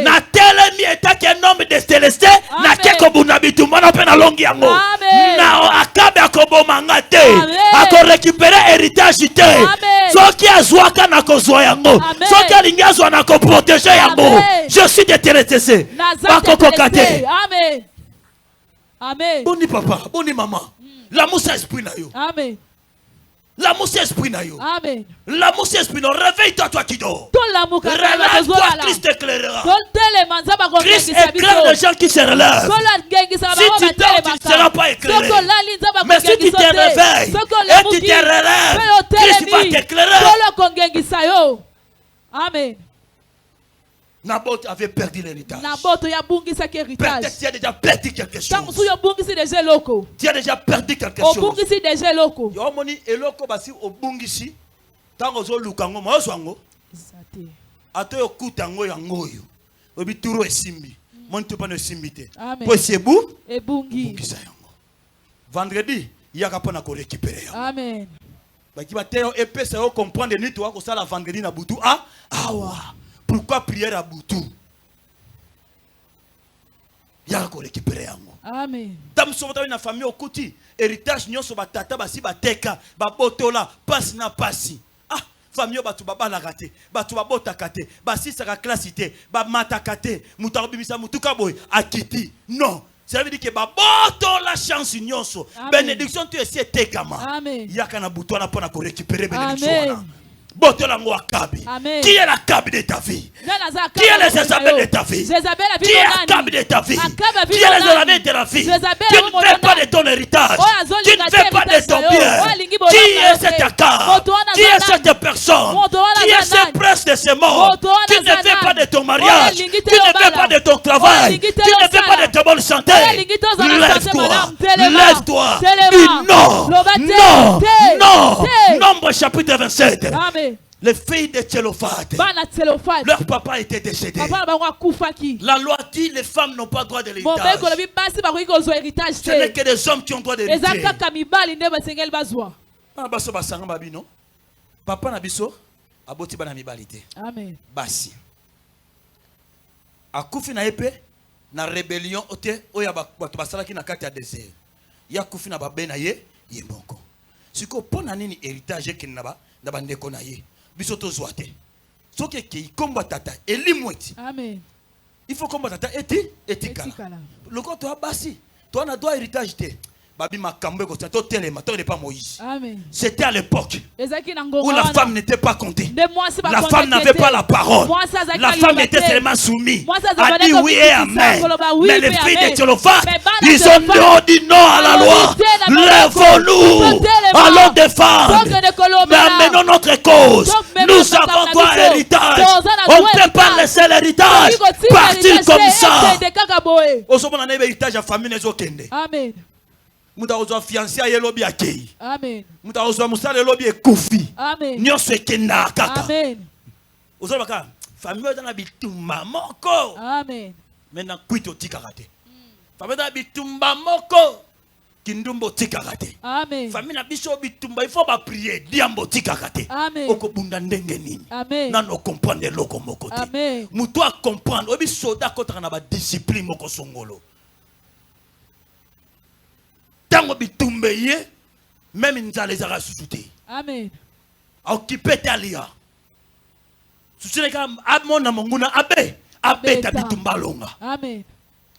Na telemi etaki nombre de célesté na keko bunabitumba na pe na longi yango. Na akabe akoboma ngate. Ako récupérer héritage te. Soki azwaka na kozwa yango. Soki alingi azwa na ko protéger yango. Je suis déterré. Bakoko kate. Amen. Amen. Boni papa, boni maman. L'amour c'est esprit na yo. Amen. L'amour c'est esprit na yo. Amen. L'amour c'est esprit. Réveille-toi toi qui dors. Relève-toi, Christ t'éclairera. Christ éclaire les gens qui se relèvent. Si tu dors, tu ne seras pas éclairé. Mais si tu te réveilles et tu te relèves, Christ va t'éclairer. Amen. Naboth avait perdu l'héritage. Peut-être tu as déjà perdu quelque chose. Tu as déjà perdu quelque chose. Yomoni eloko basi obungisi tango zo lukango maoswango. Ato yokutango yango yo. Obi turo esimbi. Monte pas ne simbite. Po sebu ebungisa yango. Vendredi, il y a kapona ko récupérer. Amen. Ba ki ba tero epesa yo comprendre ni to ko sala vendredi na butu awa. Pourquoi prière à Boutou? Il y a encore récupéré yango. Amen. Tam sobota na famille okuti héritage nyonso ba tata basi ba teka ba botola passe na pasi. Ah, famille batu baba la raté, batu babota kate, basi saka classité, ba mata kate, mutarobimisa mutuka boy akiti. Non. Ça veut dire que baboto la chance nyonso. Bénédiction tu es tekama. Amen. Yaka na butu na pona ko récupérer bénédiction. Qui est la Kabi de ta vie? Qui est les Jézabel de ta vie? Qui est la Kabi de ta vie? Qui est les Olanais de la vie? Tu ne fais pas de ton héritage. Tu ne fais pas de ton bien. Qui est cette Akabe? Qui est cette personne? Qui est ce prince de ce monde? Tu ne fais pas de ton mariage. Tu ne fais pas de ton travail. Tu ne fais pas de ta bonne santé. Lève-toi. Lève-toi. Non. Non. Non. Nombre chapitre 27. Amen. Les filles de Tchélophate, leur papa était décédé. La loi dit les femmes n'ont pas droit de l'héritage. Ce n'est que des hommes qui ont droit de l'héritage. Papa na biso aboti bana mibalite. Amen. Basi. akufi na épée na rébellion ote oya bato basalaki na kati ya désert ya kufi na babe na ye moko siko pona nini héritage ke na ba ndeko na ye biso tozwa te soki ke komba tata elimweti amen il faut komba tata etikala loko to abasi to na droit héritage te babi makambo ko to telema to n'est pas Moïse. Amen. C'était à l'époque où la femme n'était pas comptée. La femme n'avait pas la parole. La femme était seulement soumise. A dit oui et amen. Mais les filles de Tcholophat, ils ont dit non à la loi. Lèvons-nous, allons défendre. Mais amenons notre cause. Nous avons droit à l'héritage. On ne peut pas laisser l'héritage partir comme ça. Amen. Mutaozwa fiancé ya lobi akei. Amen. Mutaozwa musale lobi ekufi. Amen. Nyonso ekenda kaka. Amen. Ozoba ka famille na bitumba moko. Amen. Maintenant kwito tikaka te. Famille na bitumba moko. Kindumbo tikaka te. Amen. Famille na biso bitumba il faut ba prier diambo tikaka te. Amen. Okobunda ndenge nini. Amen. Nano comprendre loko moko te. Amen. Muto a comprendre obi soda kotaka na ba discipline moko songolo. Tango bitumbe ye même nzale zara susuté. Amen. Occupé talia. Susile ka amona monguna abe ta bitumba longa. Amen.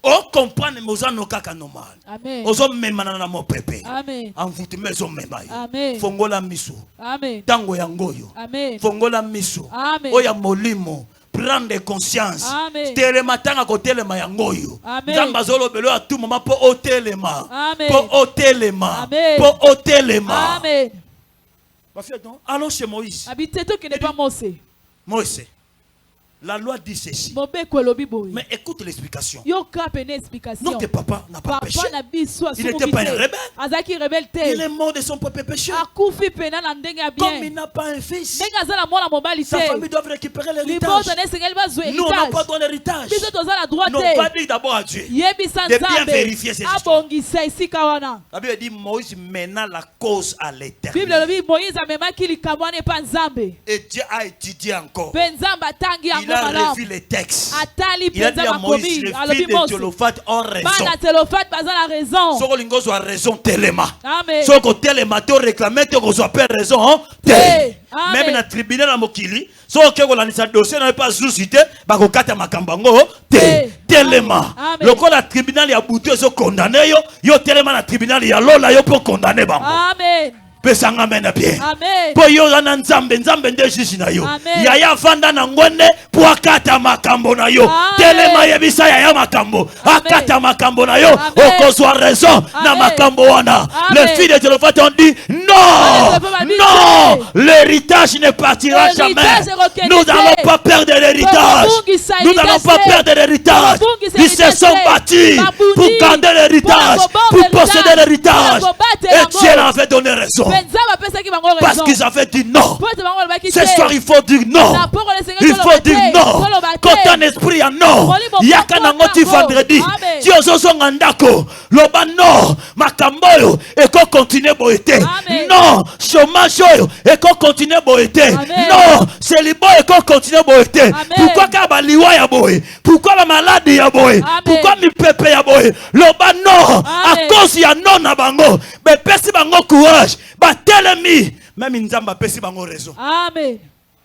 O comprendre mozano kaka normal. Amen. Ozo memana na mo pepe. Amen. Envoûte maison memai. Amen. Fongola miso. Amen. Tango yangoyo. Amen. Fongola miso. Amen. Oya molimo. Prendre conscience. Amen. Telema tanga ko telema yangoyo. Amen. Zamba zolo belo à tout moment po o telema. Amen. Po o telema. Amen. Po o telema. Amen. Allons chez Moïse. Habitez tout qui n'est pas Moïse. Moïse. La loi dit ceci. Mais écoute l'explication. Non, que papa n'a pas péché. Il n'était pas un rebelle. Il est mort de son propre péché. Comme il n'a pas un fils, sa famille doit récupérer l'héritage. Nous, on n'a pas droit l'héritage. Non, pas dit d'abord à Dieu de bien vérifier ces histoires. La Bible dit Moïse mena la cause à l'Éternel. Et Dieu a étudié encore. Il a revu les textes. Il a dit à Moïse, les filles de Tcholophat ont raison. Si vous avez raison, téléma. Si vous avez téléma, vous réclamez que vous avez raison. Même dans le tribunal à Mokili, si vous avez un dossier, vous n'avez pas suscité, vous avez un makambango. Téléma. Le coup du tribunal, il y a bouté, vous condamné. Vous avez téléma dans le tribunal, il y a l'eau pour condamner. Amen. Pesanga mena bien. Amen. Po yo na nzambe nde jiji na yo. Yaya vanda na ngwende po akata makambo na yo. Telema yebisa yaya makambo. Akata makambo na yo. Okozwa raison na makambo wana. Les filles de Tcholophat ont dit non. Non, l'héritage ne partira jamais. Nous n'allons pas perdre l'héritage. Nous n'allons pas perdre l'héritage. Ils se sont battus pour garder l'héritage, pour posséder l'héritage. Et Dieu leur avait donné raison. Parce qu'ils avaient dit non. Ce soir, il faut dire non. Il faut dire non. Quand ton esprit a non, il y a qu'un angoti vendredi. Dieu ngandako. Loba non. Makamboyo. Et qu'on continue boité. Non. Chômage. Et qu'on continue boité. Non. Célibat. Et qu'on continue boité. Pourquoi kabaliwa ya boé? Pourquoi la maladie ya boé? Pourquoi mi pepe ya boé? Loba non. À cause ya non na bango. Mais pesi bango courage. Batelemi même nzamba pesi bango raison. Amen.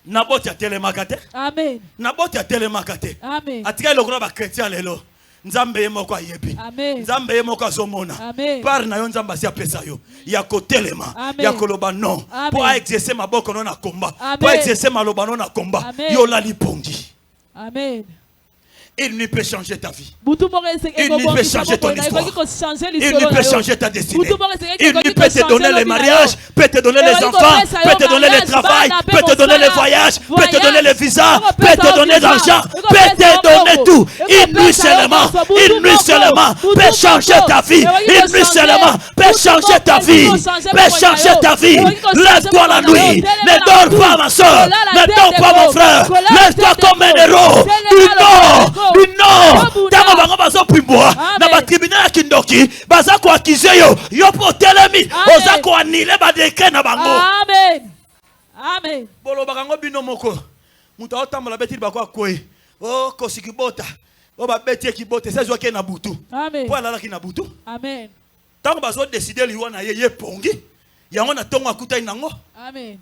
Naboti atelemaka te. Amen. Naboti atelemaka te. Amen. Atika lokona ba chrétien lelo. Nzambe yemoko ayebi. Amen. Nzambe yemoko azomona. Amen. Par na yo nzamba si apesa yo. Ya kotelema. Ya koloba non. Pour exercer maboko non na komba. Pour exercer maloba non na komba. Yo la lipongi. Amen. Il ne peut changer ta vie. Il ne peut changer ton histoire. Il ne peut changer ta destinée. Il ne peut te donner les mariages, peut te donner les enfants, peut te donner le travail, peut te donner les voyages, peut te donner les visas, peut te donner l'argent, peut te donner tout. Une nuit seulement peut changer ta vie. Une nuit seulement peut changer ta vie. Peut changer ta vie. Lève-toi la nuit. Ne dors pas ma soeur. Ne dors pas mon frère. Lève-toi comme un héros. Non, tango bango bazo pimbwa na ba tribunal kindoki baza ko accuser yo po telemi oza ko anile ba deke na bango. Amen. Amen. Bolo bakango bino moko muta otambola beti bako akwe o kosikibota Oba beti ki bote se zo ke na butu. Amen. Po alala ki na butu. Amen. Tant bazo décider liwa na ye pongi. Yango na tongo akuta inango. Amen.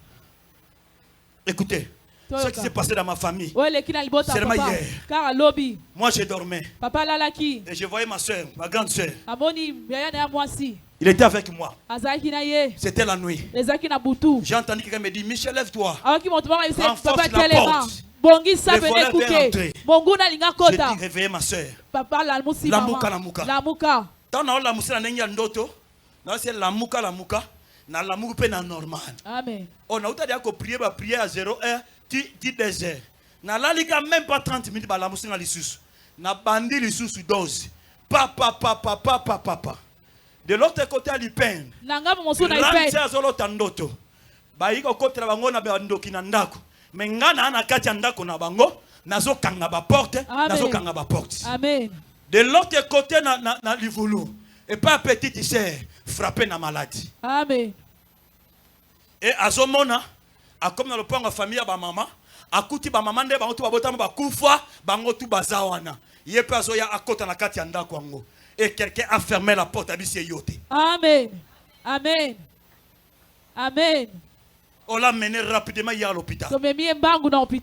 Écoutez. Ce qui s'est passé dans ma famille. C'est seulement hier. Car à lobby. Moi je dormais. Papa lalaki. Et je voyais ma soeur, ma grande soeur. Amoni yaya na moi si. Il était avec moi. Azaki na ye. C'était la nuit. Ezaki na butu. J'ai entendu quelqu'un me dire Michel lève-toi. Aki mon papa il papa téléma. Bongi sa bene kuke. Monguna linga kota. J'ai réveillé ma soeur. Papa la musi la mama. La muka. La muka. Tant na la musi na nengi ndoto. Na c'est la muka na la muka pe na normal. Amen. On a outa dia ko prier ba prier à 0 heure, ti désert. Na la lika même pas 30 minutes ba la musi na lisusu. Na bandi lisusu 12. Papa. De l'autre côté à l'Ipen. Nanga mosu na Ipen. Ranse azolo tandoto. Ba iko kotela bango na bandoki na ndako. Mais ngana na kati ya ndako na bango nazo kanga ba porte, nazo kanga ba porte. Amen. De l'autre côté na livulu. Et pas petite sœur frappé na maladie. Amen. Et azomona a comme dans le point de famille ba maman, akuti ba maman nde bango tu ba botama ba kufa, bango tu bazawana. Yepe azoya akota na kati ya ndako ngo. Et quelqu'un a fermé la porte à bisi yote. Amen. Amen. Amen. On l'a mené rapidement hier à l'hôpital. On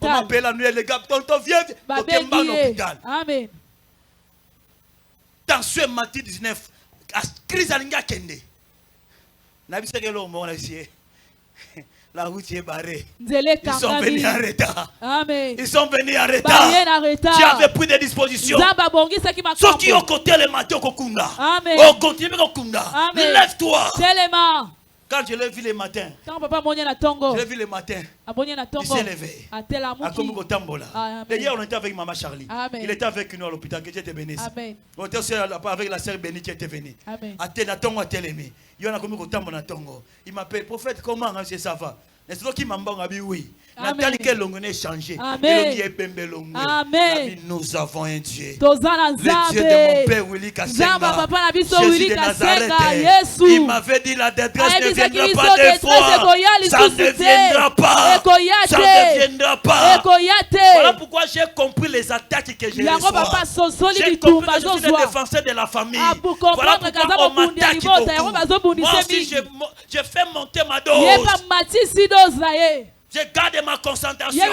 m'appelle la nuit, les gars, tonton viens, on à l'hôpital. Amen. Dans ce matin 19, à crise à l'inga kende. La route est barrée. Ils sont venus en retard. Amen. Ils sont venus en retard. Tu avais pris des dispositions. Ceux qui ont côté le matin au Kokunda. Amen. Au continue au Kokunda. Lève-toi. Quand je l'ai vu le matin, je l'ai vu le matin, il s'est levé. Hier, on était avec Maman Charlie. Amen. Il était avec nous à l'hôpital, que Dieu te bénisse. Amen. On était aussi avec la sœur Béni qui était venue. Il m'appelle, prophète, comment ça va? Est-ce que m'a dit oui? Nathalie que l'on a changé. Amen. Nous avons un Dieu. Le Dieu de mon père Willy Kassenga. Jésus de Nazareth. Il m'avait dit la détresse ne viendra pas des fois. Ça ne viendra pas. Ça ne viendra pas. Voilà pourquoi j'ai compris les attaques que j'ai reçues. J'ai compris que je suis le défenseur de la famille. Voilà pourquoi on m'attaque beaucoup. Moi aussi j'ai fait monter ma dose. Je garde ma concentration.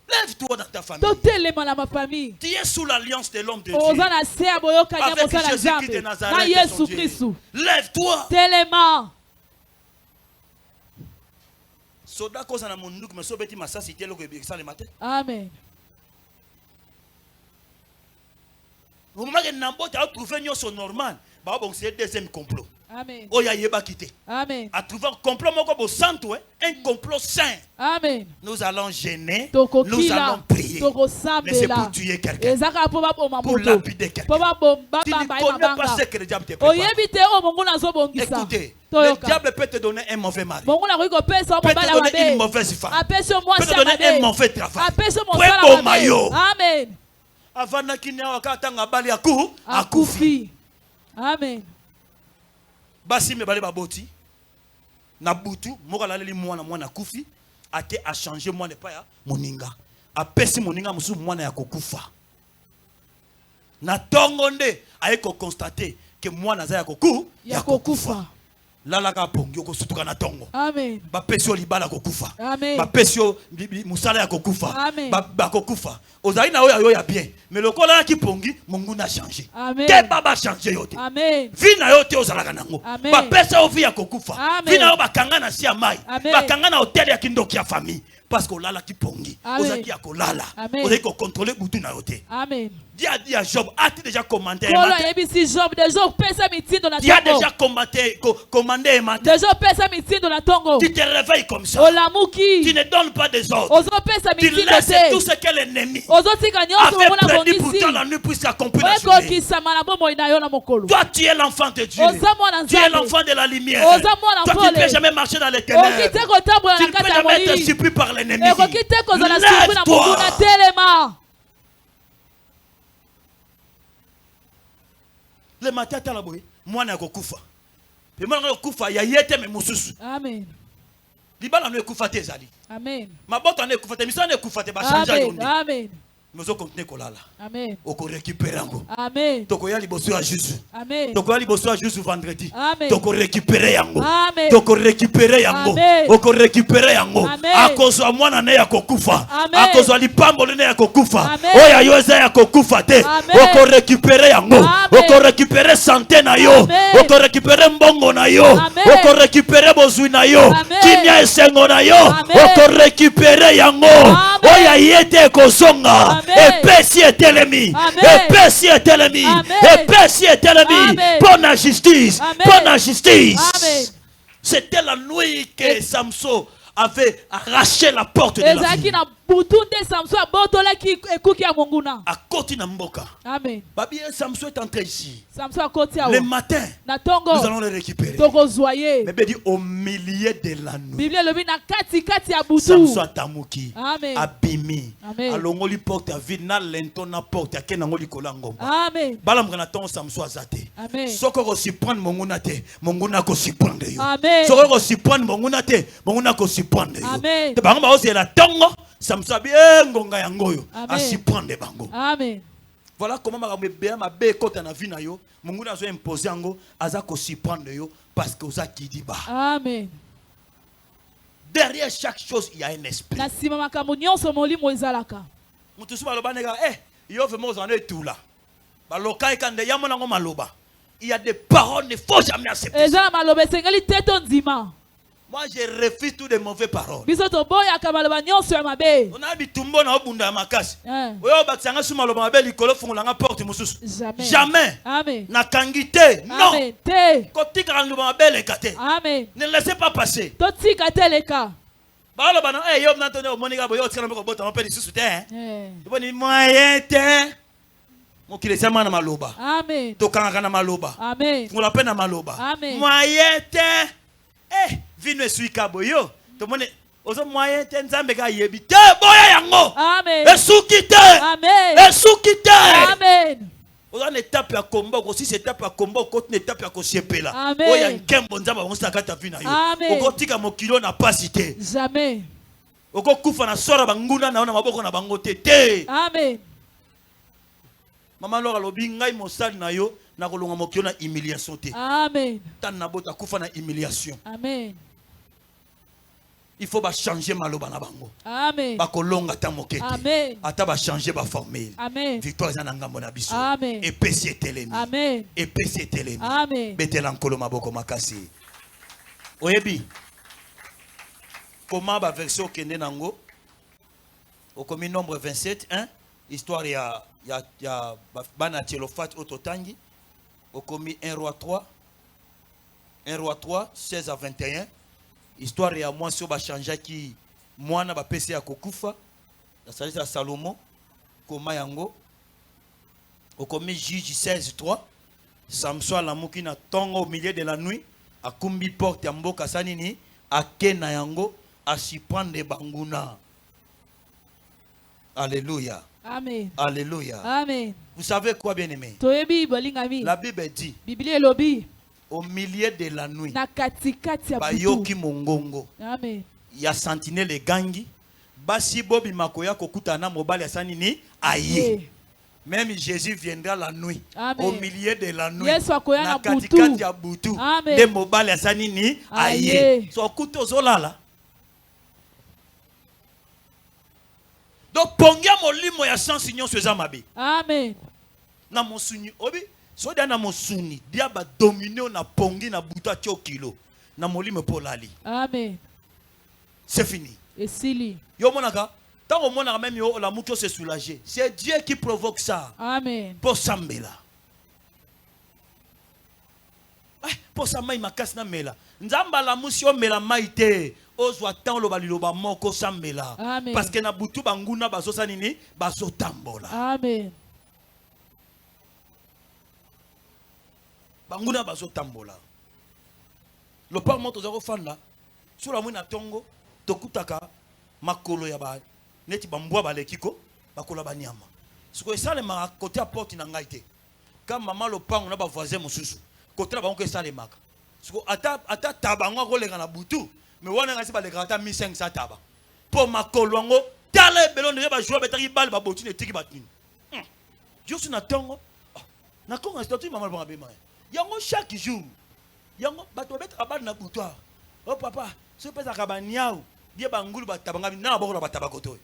Lève-toi dans ta famille. Tu es sous l'alliance de l'homme de Dieu. Avec Jésus-Christ de Nazareth. Lève-toi. Amen. Au moment où tu as trouvé normal, c'est deuxième complot. Amen. Amen. À trouver un complot, un complot sain. Amen. Nous allons gêner, nous allons prier. Mais c'est pour tuer quelqu'un, pour lapider quelqu'un. Tu ne connais pas ce que le diable te prépare. Écoutez, le diable peut te donner un mauvais mari, peut te donner une mauvaise femme, peut te donner un mauvais travail, un bon maillot. Amen. Avant akufi. Amen. Basi me bale baboti na butu moka laleli mwana kufi ate a changer mwana pa ya moninga apesi moninga musu mwana ya kokufa na tongo nde ayeko constater que mwana za ya kokufa lala ka pongi ko sutuka na tongo. Amen. Ba pesio libala kokufa. Amen. Ba pesio musala ya kokufa. Amen. Ba kokufa. Ozali na oya ya bien. Mais le kola ki pongi mungu na changer. Amen. Te baba changer yote. Amen. Vi na yote ozalaka nango. Ba pesa ovi ya kokufa. Vi na ba kangana si ya mai. Ba kangana hotel ya kindoki ya famille. Parce que lala ki pongi. Ozaki ya kolala. Ozaki ko contrôler butu na yote. Amen. Dis à Job, as-tu déjà commandé un matin? Tu as déjà commandé un matin. Tu te réveilles comme ça. Tu ne donnes pas des ordres. Tu laisses tout ce que l'ennemi avait prédit pourtant la nuit puisse s'accomplir la journée. Toi, tu es l'enfant de Dieu. Tu es l'enfant de la lumière. Toi, tu ne peux jamais marcher dans les ténèbres. Tu ne peux jamais être surpris par l'ennemi. Lève-toi. Le matin ta la boy mwana kokufa pe mwana kokufa ya yete me mususu. Amen. libala no ekufa te ezali. Amen. Mabota no ekufa te, misala no ekufa te, ba chanja yonde. Amen. Nous allons continuer kolala. Amen. Oko récupérer yango. Amen. Toko ya liboso ya Jésus. Amen. Toko ya liboso ya Jésus vendredi. Amen. Toko récupérer yango. Amen. Toko récupérer yango. Oko récupérer yango. Akozwa mwana ne ya kokufa. Akozwa lipambolo ne ya kokufa. Oya yo eza ya kokufa te. Oko récupérer yango. Oko récupérer santé na yo. Oko récupérer mbongo na yo. Oko récupérer bozwi na yo. Kimia esengo na yo. Oko récupérer yango. Oya yete kozonga. Epesi etelemi. Epesi etelemi. Epesi etelemi. Pour la justice. Pour la justice. C'était la nuit que Samson avait arraché la porte de la ville. À côté de Mboka. Amen. Samson est entré ici. Le matin, nous allons le récupérer. Mais dit au milieu de la nuit. Samson atamuki. Abimi. Alongoli porte à vide na lento na porte à kenangoli kolangoma. Amen. Balam granaton Samson azate. Amen. Soko ko si prendre monguna te, monguna ko si prendre yo. Amen. Soko ko si prendre monguna te, monguna ko si prendre yo. Amen. Te bango ba ose la tongo. Samson bien ngonga yangoyo a si prendre bango. Amen. Voilà comment ma bé kota na vie na yo, monguna zo imposer yango aza ko si prendre yo parce que oza kidiba. Amen. Derrière chaque chose il y a un esprit. Na sima makambo nyonso molimo ezalaka. Mutu suba loba nega yo vraiment ozana etula. Ba lokai kande yamona ngo maloba. Il y a des paroles ne faut jamais accepter. Ezala maloba sengeli teto nzima. Moi je refuse toutes les mauvaises paroles. Bisoto boya kamaloba nyonso ya mabe. On a bitumbo na obunda ya makasi. Oyo batsanga suma loba mabe likolo fungolanga porte mususu. Jamais. Jamais. Amen. Na kangite. Non. Amen. Te. Kotika kan loba mabe lekate. Amen. Ne laissez pas passer. Totika teleka. Ba loba na yo na tonne monika boyo tsana mboko bota mabe lisusu te. Boni moyen te. Mokile sama na maloba. Amen. Tokanga na maloba. Amen. Fungola pe na maloba. Amen. Moyen te. Vino suika boyo. To mone ozo moyen te nzambe ga yebi te boya yango. Amen. Esukite. Amen. Esukite. Amen. Ozo une étape ya komba aussi cette étape ya komba ko une étape ya ko siepela. Amen. Oya nkembo nzamba onsa kata vina yo. Okotika mokilo na pasite. Jamais. Okokufa na sora banguna na ona maboko na bango te. Amen. Mama lora lobi ngai mosali na yo na kolonga mokilo na humiliation te. Amen. Tan na bota kufa na humiliation. Amen. Il faut ba changer maloba na bango. Amen. Ba kolonga ta mokete. Amen. Ata ba changer ba formule. Amen. Victoire za ngambo na biso. Amen. Et pesi etelemi. Amen. Et pesi etelemi. Amen. Betela nkolo maboko makasi. Oyebi. Comment ba version kende nango? Au commis nombre 27, hein? Histoire ya bana Télophat Ototangi. Au commis 1 roi 3. 1 roi 3, 16 à 21. Histoire ya moi sur ba chanja ki mwana ba pese ya kokufa. La sagesse à Salomon. Koma yango. Au commis Juge 16 3. Samson la muki na tongo au milieu de la nuit. A kumbi porte ya mboka sanini. A kena yango. A si prendre banguna. Alléluia. Amen. Alléluia. Amen. Vous savez quoi, bien aimé? La Bible dit au milieu de la nuit, bayoki mongongo. Amen. Ya sentinelle gangi. Basi bobi makoya kokuta na mobali asanini aye. Même Jésus viendra la nuit. Amen. Au milieu de la nuit. Na katikati ya butu. De mobali asanini aye. So kuto zolala. Donc pongia molimo ya sans signon seza mabe. Amen. Na mosuni obi so dia na mosuni dia ba dominer na pongi na buta tio kilo na molimo polali. Amen. C'est fini. Et sili. Yo monaka tant au monaka même yo la mukio se soulager. C'est Dieu qui provoque ça. Amen. Pour sambela. Pour samai makas na mela. Nzamba la musio mela maite. Ozwa tan lo baliloba moko sambela. Amen. Parce que na butu banguna bazo sanini bazo tambola. Amen. Banguna bazo tambola. Le par moto zako fanda. Sur la mouina tongo tokutaka makolo ya ba neti bambwa balekiko bakola banyama. Siko esale ma côté à porte na ngaite. Quand maman le pango na ba voisin mususu. Côté la bango esale maka. Siko ata tabango ko lenga na butu. Mais on a pas les grands 1500 tabac. Pour ma colongo, tala belon de ba jouer betaki bal ba botine tiki batine. Je suis na tongo. Na konga statut maman ba bema. Yango chaque jour. Yango bato betra bal na boutoir. Oh papa, ce pesa kabaniao. Die bangulu batabanga na bokola batabakoto.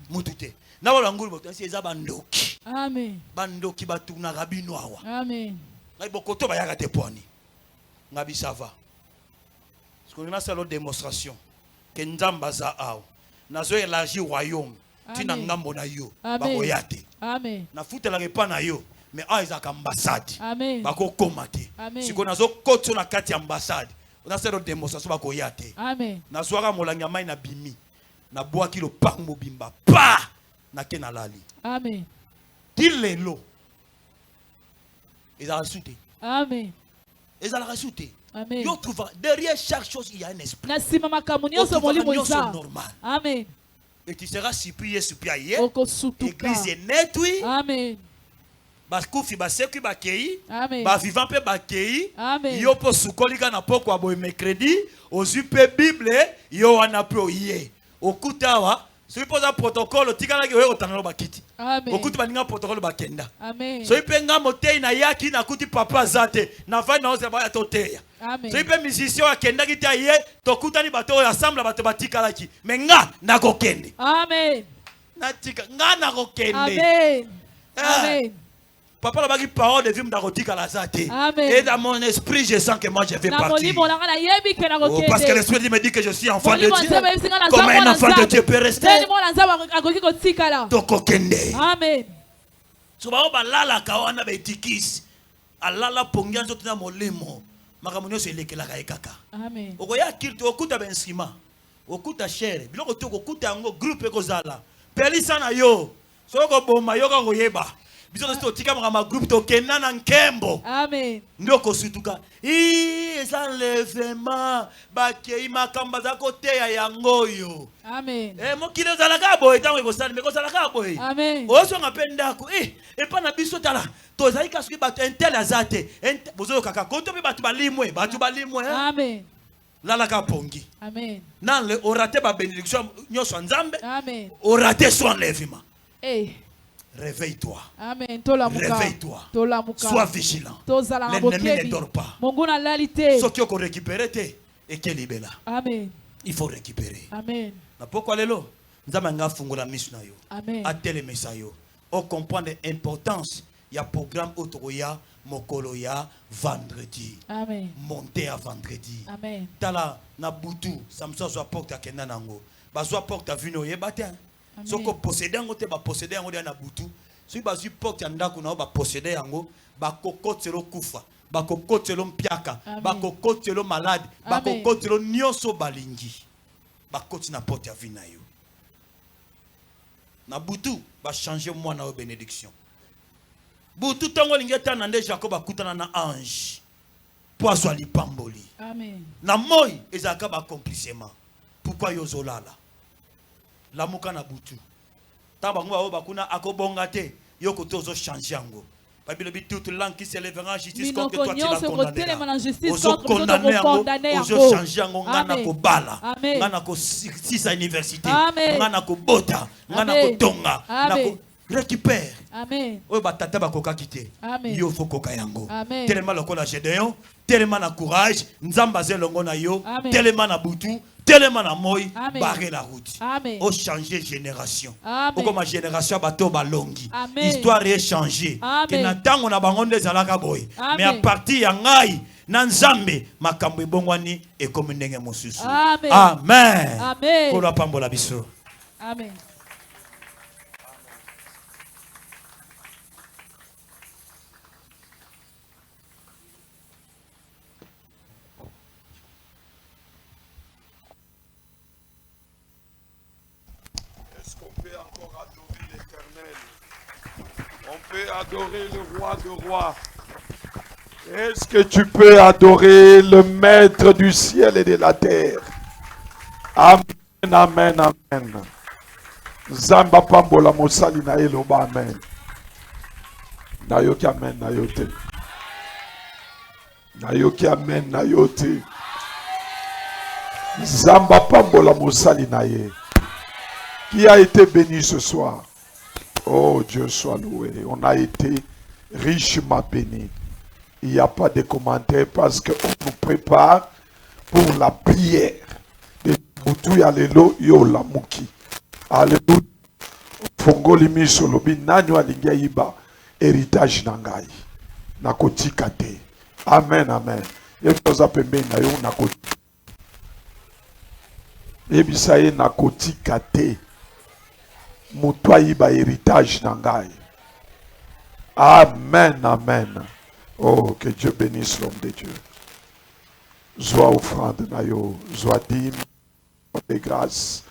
Mutute. Na bola ngulu boto c'est za bandoki. Amen. Bandoki batuna rabino awa. Amen. Na bokoto ba yaka te poni. Ngabi ça va. Ce qu'on a c'est l'autre démonstration que nzamba za awa. Nazo élargi royaume. Tina ngambo na yo. Bakoyate. Amen. Na futela repa na yo. Mais a ezaka ambassade. Amen. Bako komate. Amen. Siko nazo koto na kati ambassade. On a cette démonstration bakoyate. Amen. Na zwaka molanga mai na bimi. Na boa kilo pak mobimba. Pa! Na kena lali. Amen. Dilelo. Ils ont rajouté. Amen. Ils ont rajouté. Amen. Yo trouve derrière chaque chose il y a un esprit. Na sima makamunyo so molimo isa. Normal. Amen. Et tu seras supplié. L'église est nette, oui. Amen. Bakufi baseku bakei. Amen. Ba vivant pe bakei. Amen. Yo po sukolika na poko abo mercredi. Ozupe Bible. Yo wana pe oye. Okutawa. Si vous posez un protocole, tu as un bakiti. Amen. Okuti baninga protocole bakenda. Amen. So ipenga motei na yaki na kuti papa zate. Na vai na ose ba toteya. Amen. So ipe musicien akenda kita ye tokuta ni bato ensemble bato batika laki. Menga na kokende. Amen. Na tika nga na kokende. Amen. Amen. Papa la bagi parole de vie m'dakotika la zate. Amen. Et dans mon esprit je sens que moi je vais partir. Oh, parce que l'esprit me dit que je suis enfant de Dieu. Comme un enfant de Dieu peut rester. Tokokende. Amen. So ba lala kawana betikis. Alala pongia nzoto na molemo. Makamunyo se lekela ka ekaka. Amen. Okoya kilto okuta bensima. Okuta chere. Biloko to okuta ngo groupe ekozala. Pelisa na yo. Soko boma yoka koyeba. Biso to tika ma groupe to kenana nkembo. Amen. Ndoko sutuka. Eza levement bakei makamba za kote ya yangoyo. Amen. Mokile za la kabo etango ekosala meko za la kabo. Amen. Oso ngapenda ko epa na biso tala. To za ikasuki bato entel azate. Bozo kaka konto pe bato balimwe, Amen. Lala ka pongi. Amen. Nan le orate ba bénédiction nyoso nzambe. Amen. Orate son levement. Réveille-toi. Amen. Réveille-toi. Sois vigilant. L'ennemi ne dort pas. Ce qui est récupéré et qui est libéré. Amen. Il faut récupérer. Amen. Pourquoi lelo? Nzamanga fungola misna yo. Amen. Atele mesayo. On comprend l'importance. Il y a programme autoroya mokoloya vendredi. Amen. Monter à vendredi. Amen. Tala na butu samso so porte à kenda nango. Bazwa porte à vino ye batin. Soko posséder ngo te ba posséder ngo na butu. Si bazu porte ya ndako na ba posséder yango ba kokotelo kufa, ba kokotelo mpiaka, ba kokotelo malade, ba kokotelo nyonso balingi. Ba koti na porte ya vina yo. Na butu ba changer moi na bénédiction. Butu tongo lingeta na nde Jacob akutana na ange. Poisson li pamboli. Amen. Na moi ezaka ba accomplissement. Pourquoi yozolala? La muka na butu. Tamba ngwa bakuna akobonga te. Yoko tozo changer yango. Bible dit toute langue qui s'élèvera en justice contre toi tu la condamneras. Ozo condamner yango, ozo changer yango ngana ko bala. Ngana ko sisa université. Ngana ko bota, ngana ko tonga, ngana ko récupère. Amen. Oyo batata bakoka kite. Yo faut koka yango. Tellement lokola Gédéon, tellement na courage, nzamba zelongo na yo, tellement na butu. Tellement na moi, barrer la route. Au changer génération. Au comme ma génération bateau balongi. Histoire est changée. Que na tango na bangonde zalaka boy. Mais à partir ya ngai na nzambe makambo ebongwani e comme ndenge mosusu. Amen. Amen. Ko la pambola biso. Amen. Adorer le roi de rois. Est-ce que tu peux adorer le maître du ciel et de la terre? Amen, amen, amen. Zamba pambola mosali na eloba amen. Nayoki amen na yote. Nayoki amen na yote. Zamba Pambola Moussali Naye. Qui a été béni ce soir? Oh, Dieu soit loué. On a été richement béni. Il n'y a pas de commentaires parce qu'on nous prépare pour la prière. De Boutou Alelo Yola Muki. Alléluia. Fongoli miso lobi nanyo alingia iba héritage nangai. Nakotika te. Amen, amen. Yefoza pembe na yo nakotika. Ebisa ye nakotika te. Mutwa iba héritage nangai. Amen, amen. Oh, que Dieu bénisse l'homme de Dieu. Joie offrande na yo, joie dîme, de grâce.